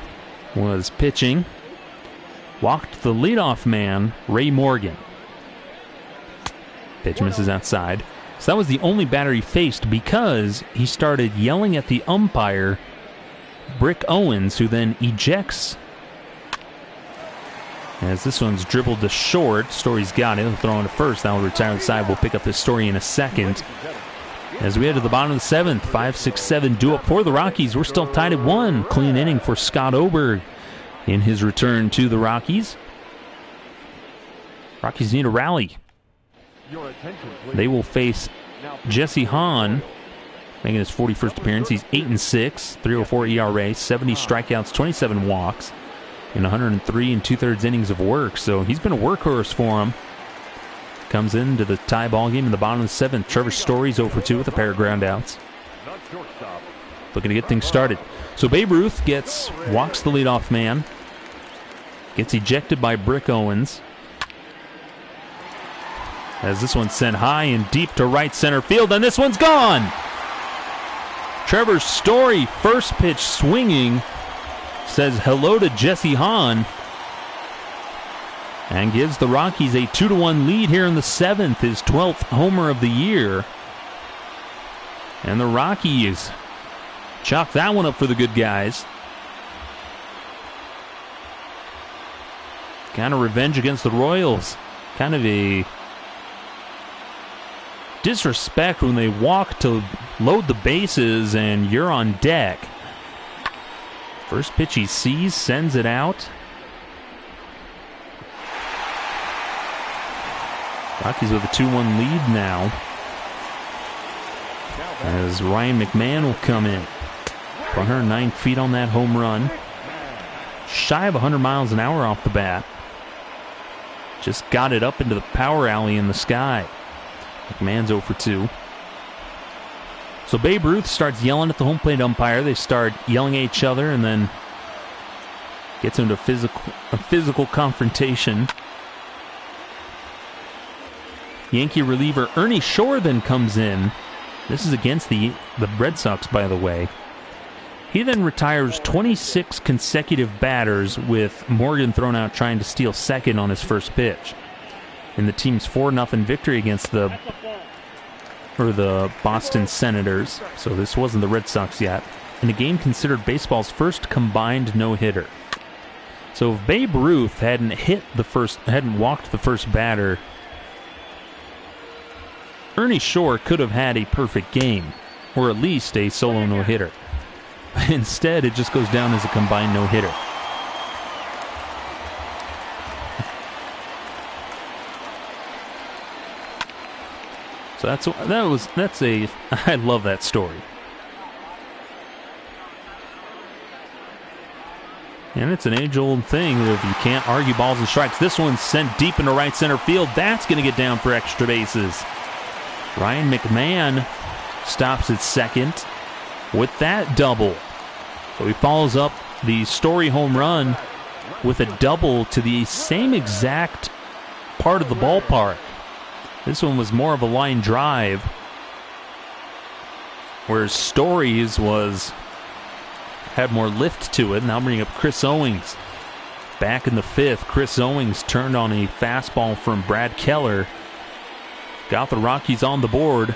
was pitching. Walked the leadoff man, Ray Morgan. Pitch misses outside. So that was the only batter he faced because he started yelling at the umpire, Brick Owens, who then ejects. As this one's dribbled to short. Story's got it. He'll throw on to first. That will retire the side. We'll pick up this story in a second. As we head to the bottom of the 7th, 5-6-7 due up for the Rockies. We're still tied at 1. Clean inning for Scott Oberg in his return to the Rockies. Rockies need a rally. They will face Jesse Hahn, making his 41st appearance. He's 8-6, 3.04 ERA, 70 strikeouts, 27 walks. In 103 2/3 innings of work, so he's been a workhorse for him. Comes into the tie ball game in the bottom of the 7th. Trevor Story's 0-2 with a pair of groundouts. Looking to get things started. So Babe Ruth walks the leadoff man, gets ejected by Brick Owens. As this one's sent high and deep to right center field, and this one's gone! Trevor Story, first pitch swinging, says hello to Jesse Hahn, and gives the Rockies a 2-1 lead here in the 7th, his 12th homer of the year. And the Rockies chalk that one up for the good guys. Kind of revenge against the Royals. Kind of a disrespect when they walk to load the bases and you're on deck. First pitch he sees, sends it out. Rockies with a 2-1 lead now. As Ryan McMahon will come in. 109 feet on that home run. Shy of 100 miles an hour off the bat. Just got it up into the power alley in the sky. McMahon's 0 for 2. So Babe Ruth starts yelling at the home plate umpire. They start yelling at each other and then gets into a physical confrontation. Yankee reliever Ernie Shore then comes in. This is against the Red Sox, by the way. He then retires 26 consecutive batters with Morgan thrown out trying to steal second on his first pitch. In the team's 4-0 victory against the Boston Senators, so this wasn't the Red Sox yet, in a game considered baseball's first combined no-hitter. So if Babe Ruth hadn't walked the first batter, Ernie Shore could have had a perfect game, or at least a solo no-hitter. Instead, it just goes down as a combined no-hitter. So I love that story. And it's an age-old thing that if you can't argue balls and strikes, this one's sent deep into right center field. That's going to get down for extra bases. Ryan McMahon stops at second with that double. So he follows up the Story home run with a double to the same exact part of the ballpark. This one was more of a line drive, whereas Story's had more lift to it. Now bringing up Chris Owings. Back in the 5th, Chris Owings turned on a fastball from Brad Keller. Got the Rockies on the board.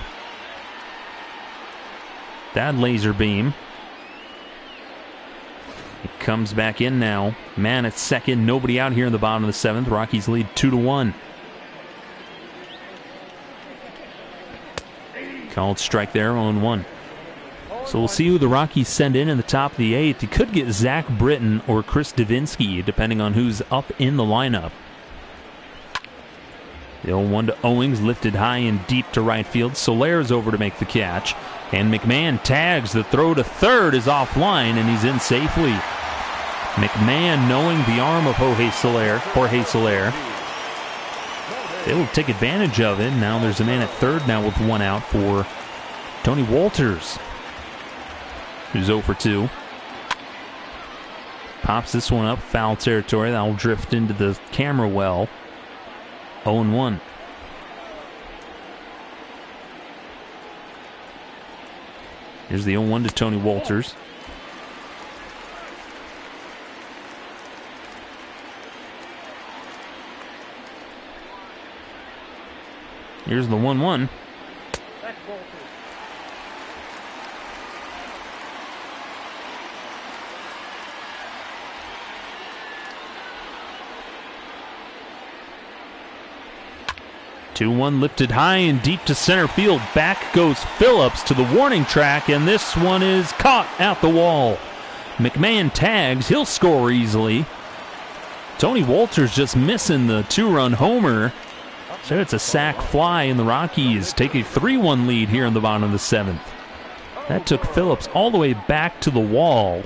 That laser beam. He comes back in now. Man at second. Nobody out here in the bottom of the 7th. Rockies lead 2-1. Called strike there, 0-1. So we'll see who the Rockies send in the top of the 8th. You could get Zach Britton or Chris Davinsky, depending on who's up in the lineup. The 0-1 to Owings, lifted high and deep to right field. Solaire's over to make the catch. And McMahon tags. The throw to third is offline, and he's in safely. McMahon, knowing the arm of Jorge Soler, able to take advantage of it. Now there's a man at third now with one out for Tony Walters, who's 0 for 2. Pops this one up, foul territory. That'll drift into the camera well. 0-1. Here's the 0-1 to Tony Walters. Here's the 1-1. 2-1 lifted high and deep to center field. Back goes Phillips to the warning track, and this one is caught at the wall. McMahon tags. He'll score easily. Tony Walters just missing the 2-run homer. So it's a sac fly, and the Rockies take a 3-1 lead here in the bottom of the 7th. That took Phillips all the way back to the wall.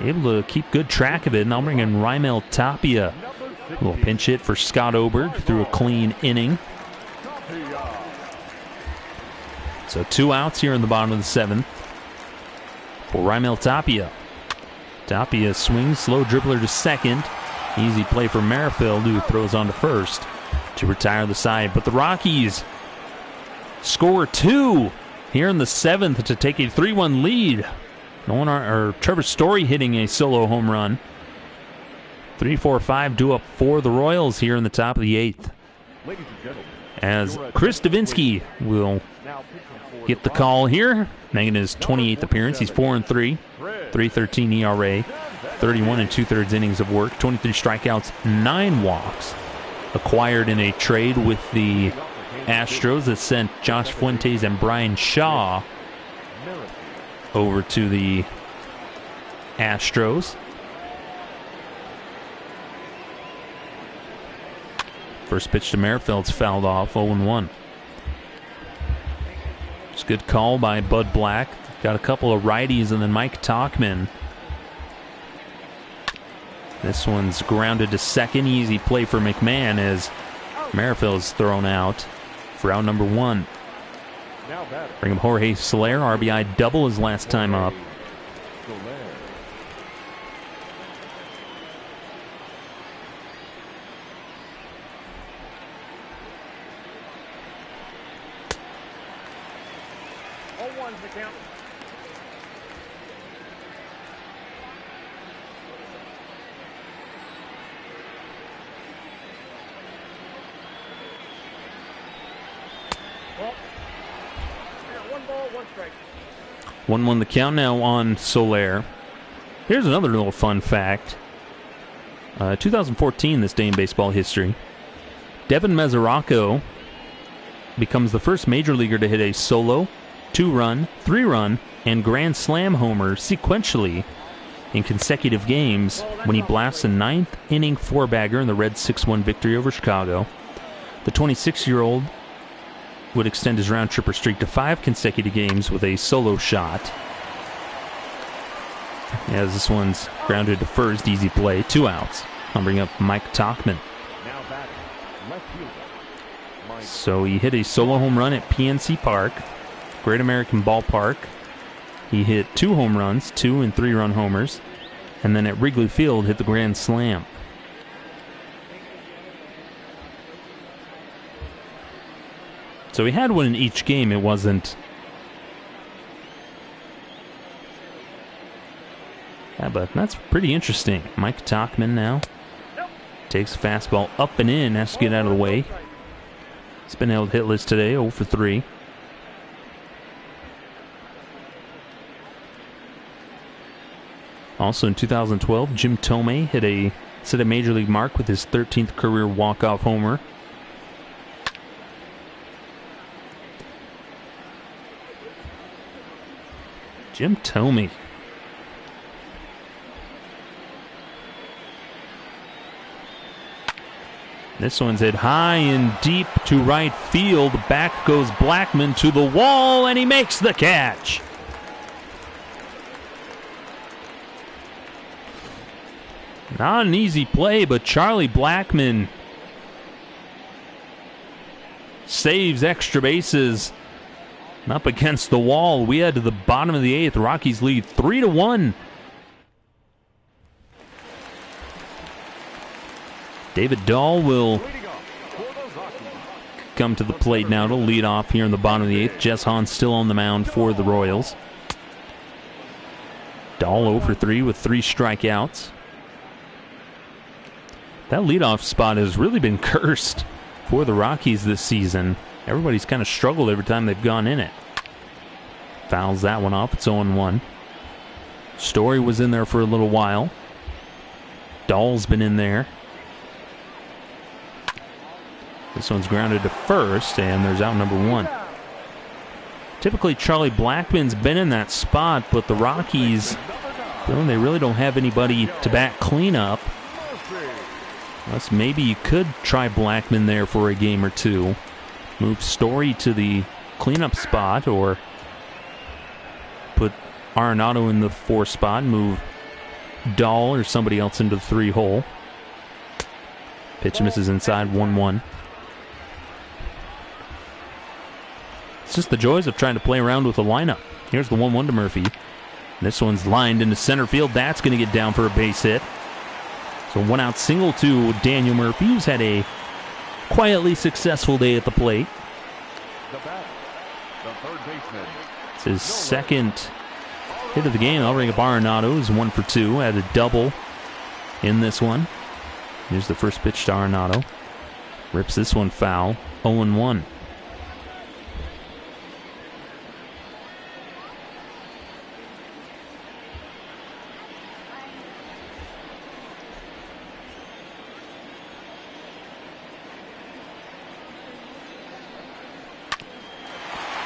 Able to keep good track of it. Now bring in Raimel Tapia. A little pinch hit for Scott Oberg through a clean inning. So 2 outs here in the bottom of the 7th for Raimel Tapia. Tapia swings, slow dribbler to second. Easy play for Merrifield, who throws on to first. to retire the side. But the Rockies score 2 here in the 7th to take a 3-1 lead. Trevor Story hitting a solo home run. 3-4-5 due up for the Royals here in the top of the 8th. Ladies and gentlemen, As Chris Davinsky will get the call here, making his 28th appearance. He's 4-3, 3.13 ERA, 31 2/3 innings of work, 23 strikeouts, 9 walks. Acquired in a trade with the Astros that sent Josh Fuentes and Brian Shaw over to the Astros. First pitch to Merrifeld's fouled off, 0-1. It's a good call by Bud Black. Got a couple of righties, and then Mike Tauchman. This one's grounded to second. Easy play for McMahon as Merrifield's thrown out for out number 1. Bring him Jorge Soler, RBI double his last time up. Well, 1 ball, 1 strike. 1-1 the count now on Soler. Here's another little fun fact. 2014, this day in baseball history. Devin Mesoraco becomes the first major leaguer to hit a solo, 2-run, 3-run, and grand slam homer sequentially in consecutive games when he blasts a 9th inning 4-bagger in the Reds' 6-1 victory over Chicago. The 26-year-old would extend his round-tripper streak to 5 consecutive games with a solo shot. As this one's grounded to first, easy play, 2 outs. I'll bring up Mike Tauchman. So he hit a solo home run at PNC Park, Great American Ballpark. He hit 2 home runs, 2 and 3-run homers, and then at Wrigley Field hit the grand slam. So he had one in each game. It wasn't... Yeah, but that's pretty interesting. Mike Tauchman now takes a fastball up and in, has to get out of the way. He's been held hitless today, 0 for 3. Also in 2012, Jim Thome set a major league mark with his 13th career walk-off homer. Jim Thome. This one's hit high and deep to right field. Back goes Blackman to the wall, and he makes the catch. Not an easy play, but Charlie Blackman saves extra bases up against the wall. We head to the bottom of the 8th. Rockies lead 3-1. David Dahl will come to the plate now to lead off here in the bottom of the 8th. Jess Hahn still on the mound for the Royals. Dahl 0 for 3 with 3 strikeouts. That leadoff spot has really been cursed for the Rockies this season. Everybody's kind of struggled every time they've gone in it. Fouls that one off. It's 0-1. Story was in there for a little while. Dahl's been in there. This one's grounded to first, and there's out number 1. Typically, Charlie Blackman's been in that spot, but the Rockies, well, they really don't have anybody to bat cleanup. Unless maybe you could try Blackman there for a game or 2. Move Story to the cleanup spot, or put Arenado in the 4 spot, move Dahl or somebody else into the 3 hole. Pitch misses inside, 1-1. It's just the joys of trying to play around with a lineup. Here's the 1-1 to Murphy. This one's lined into center field. That's going to get down for a base hit. So 1 out single to Daniel Murphy, who's had a quietly successful day at the plate. The bat, the third baseman. It's his second hit of the game. Elric Arenado is 1 for 2. Had a double in this one. Here's the first pitch to Arenado. Rips this one foul. 0-1.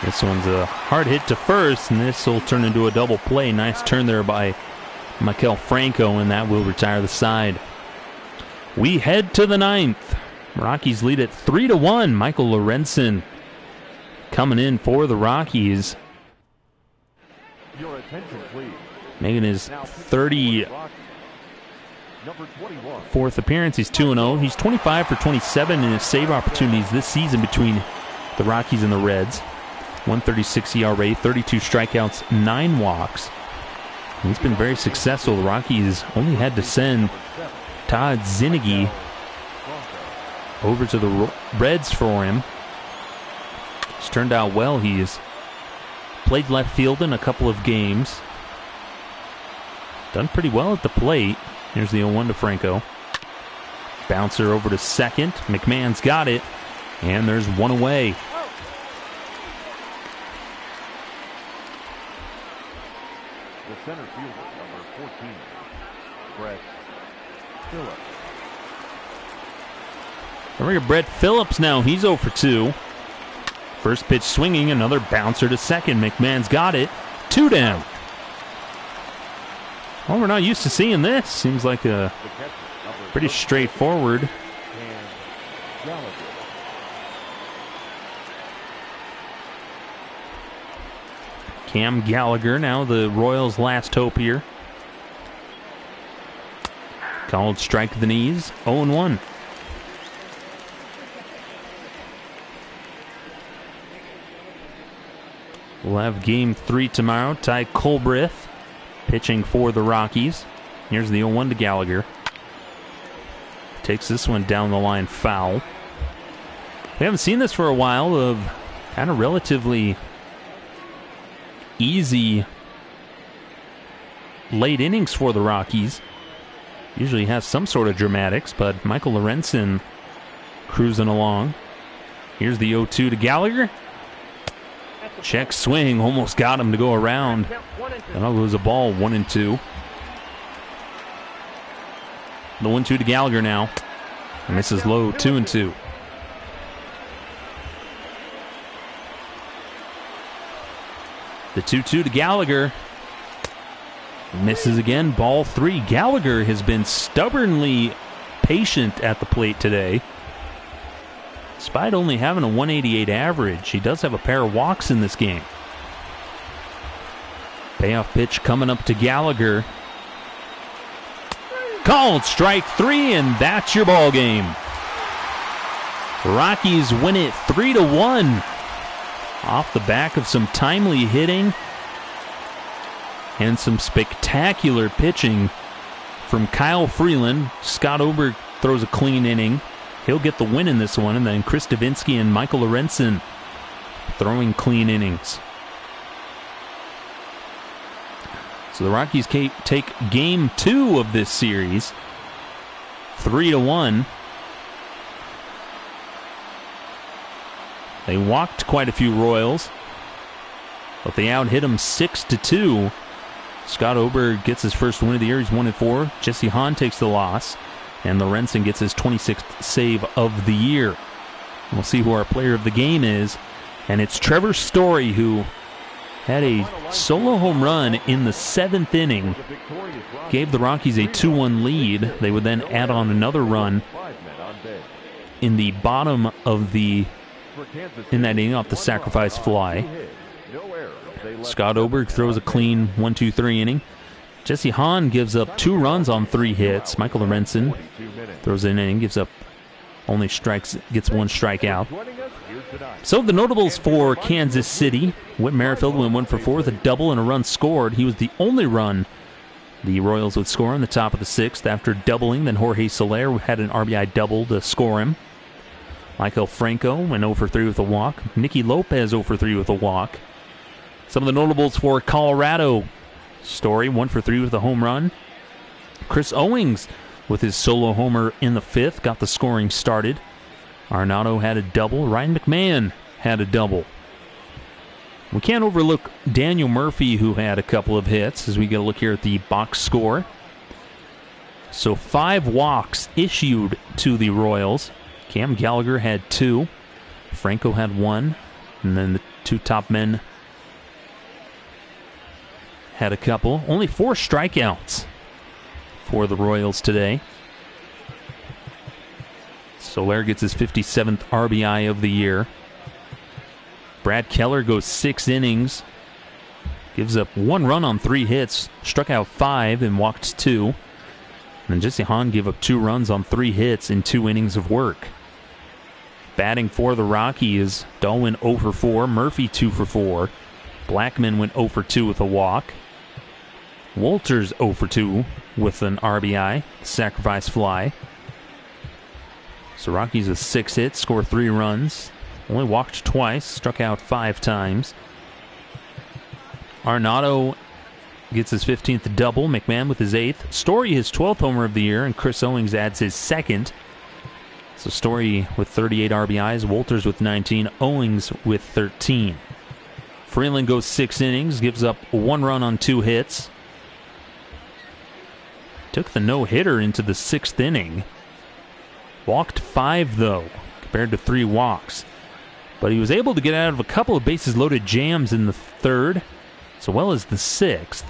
This one's a hard hit to first, and this will turn into a double play. Nice turn there by Maikel Franco, and that will retire the side. We head to the ninth. Rockies lead at 3-1. Michael Lorenzen coming in for the Rockies. Your attention, please. Making his 34th Number 21. appearance. He's 2-0. He's 25 for 27 in his save opportunities this season between the Rockies and the Reds. 136 ERA, 32 strikeouts, 9 walks. He's been very successful. The Rockies only had to send Todd Zinnigy over to the Reds for him. It's turned out well. He's played left field in a couple of games. Done pretty well at the plate. Here's the 0-1 to Franco. Bouncer over to second. McMahon's got it. And there's one away. The center fielder, number 14, Brett Phillips. Over here, Brett Phillips now. He's 0 for 2. First pitch swinging, another bouncer to second. McMahon's got it. 2 down. Well, we're not used to seeing this. Seems like a pretty straightforward. Cam Gallagher, now the Royals' last hope here. Called strike to the knees, 0-1. We'll have game 3 tomorrow. Ty Colbrith pitching for the Rockies. Here's the 0-1 to Gallagher. Takes this one down the line, foul. We haven't seen this for a while, of kind of relatively easy late innings for the Rockies. Usually has some sort of dramatics, but Michael Lorenzen cruising along. Here's the 0-2 to Gallagher. Check swing, almost got him to go around. That'll lose a ball, 1-2. The 1-2 to Gallagher now. Misses low, 2-2. The 2-2 to Gallagher. Misses again, ball 3. Gallagher has been stubbornly patient at the plate today. Despite only having a 188 average, he does have a pair of walks in this game. Payoff pitch coming up to Gallagher. Called strike 3, and that's your ball game. Rockies win it 3-1. Off the back of some timely hitting and some spectacular pitching from Kyle Freeland. Scott Oberg throws a clean inning. He'll get the win in this one, and then Chris Davinsky and Michael Lorenzen throwing clean innings. So the Rockies take game 2 of this series, 3-1. They walked quite a few Royals, but they out-hit them 6-2. Scott Oberg gets his first win of the year. He's 1-4. Jesse Hahn takes the loss, and Lorenzen gets his 26th save of the year. We'll see who our player of the game is, and it's Trevor Story, who had a solo home run in the 7th inning. Gave the Rockies a 2-1 lead. They would then add on another run in the bottom of the in that inning off the sacrifice fly. Scott Oberg throws a clean 1-2-3 inning. Jesse Hahn gives up 2 runs on 3 hits. Michael Lorenzen throws an inning, gives up only strikes, gets 1 strikeout. So the notables for Kansas City: Whit Merrifield went 1 for 4 with a double and a run scored. He was the only run the Royals would score in the top of the 6th after doubling. Then Jorge Soler had an RBI double to score him. Michael Franco went 0 for 3 with a walk. Nicky Lopez 0 for 3 with a walk. Some of the notables for Colorado: Story 1 for 3 with a home run. Chris Owings with his solo homer in the 5th got the scoring started. Arenado had a double. Ryan McMahon had a double. We can't overlook Daniel Murphy, who had a couple of hits, as we get a look here at the box score. So 5 walks issued to the Royals. Cam Gallagher had 2. Franco had 1. And then the 2 top men had a couple. Only 4 strikeouts for the Royals today. Soler gets his 57th RBI of the year. Brad Keller goes 6 innings. Gives up 1 run on 3 hits. Struck out 5 and walked 2. And Jesse Hahn gave up 2 runs on 3 hits in 2 innings of work. Batting for the Rockies, Dahl went 0 for 4. Murphy 2 for 4. Blackman went 0 for 2 with a walk. Walters 0 for 2 with an RBI, sacrifice fly. So Rockies with 6 hits, scored 3 runs. Only walked twice, struck out 5 times. Arenado gets his 15th double. McMahon with his 8th. Story his 12th homer of the year, and Chris Owings adds his 2nd. So Story with 38 RBIs, Walters with 19, Owings with 13. Freeland goes 6 innings, gives up 1 run on 2 hits. Took the no-hitter into the 6th inning. Walked 5, though, compared to 3 walks. But he was able to get out of a couple of bases-loaded jams in the 3rd, as well as the 6th.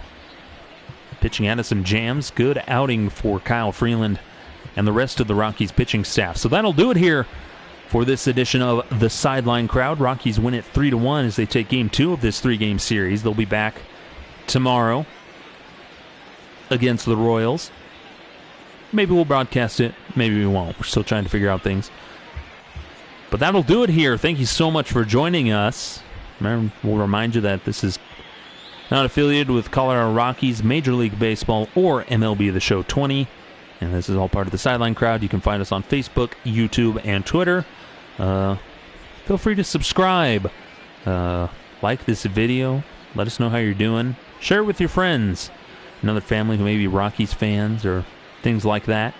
Pitching out of some jams. Good outing for Kyle Freeland and the rest of the Rockies pitching staff. So that'll do it here for this edition of the Sideline Crowd. Rockies win it 3-1 as they take Game 2 of this 3-game series. They'll be back tomorrow against the Royals. Maybe we'll broadcast it. Maybe we won't. We're still trying to figure out things. But that'll do it here. Thank you so much for joining us. Remember, we'll remind you that this is not affiliated with Colorado Rockies, Major League Baseball, or MLB The Show 20. And this is all part of the Sideline Crowd. You can find us on Facebook, YouTube, and Twitter. Feel free to subscribe. Like this video. Let us know how you're doing. Share it with your friends. Another family who may be Rockies fans or things like that.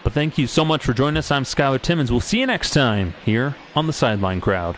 But thank you so much for joining us. I'm Skylar Timmons. We'll see you next time here on the Sideline Crowd.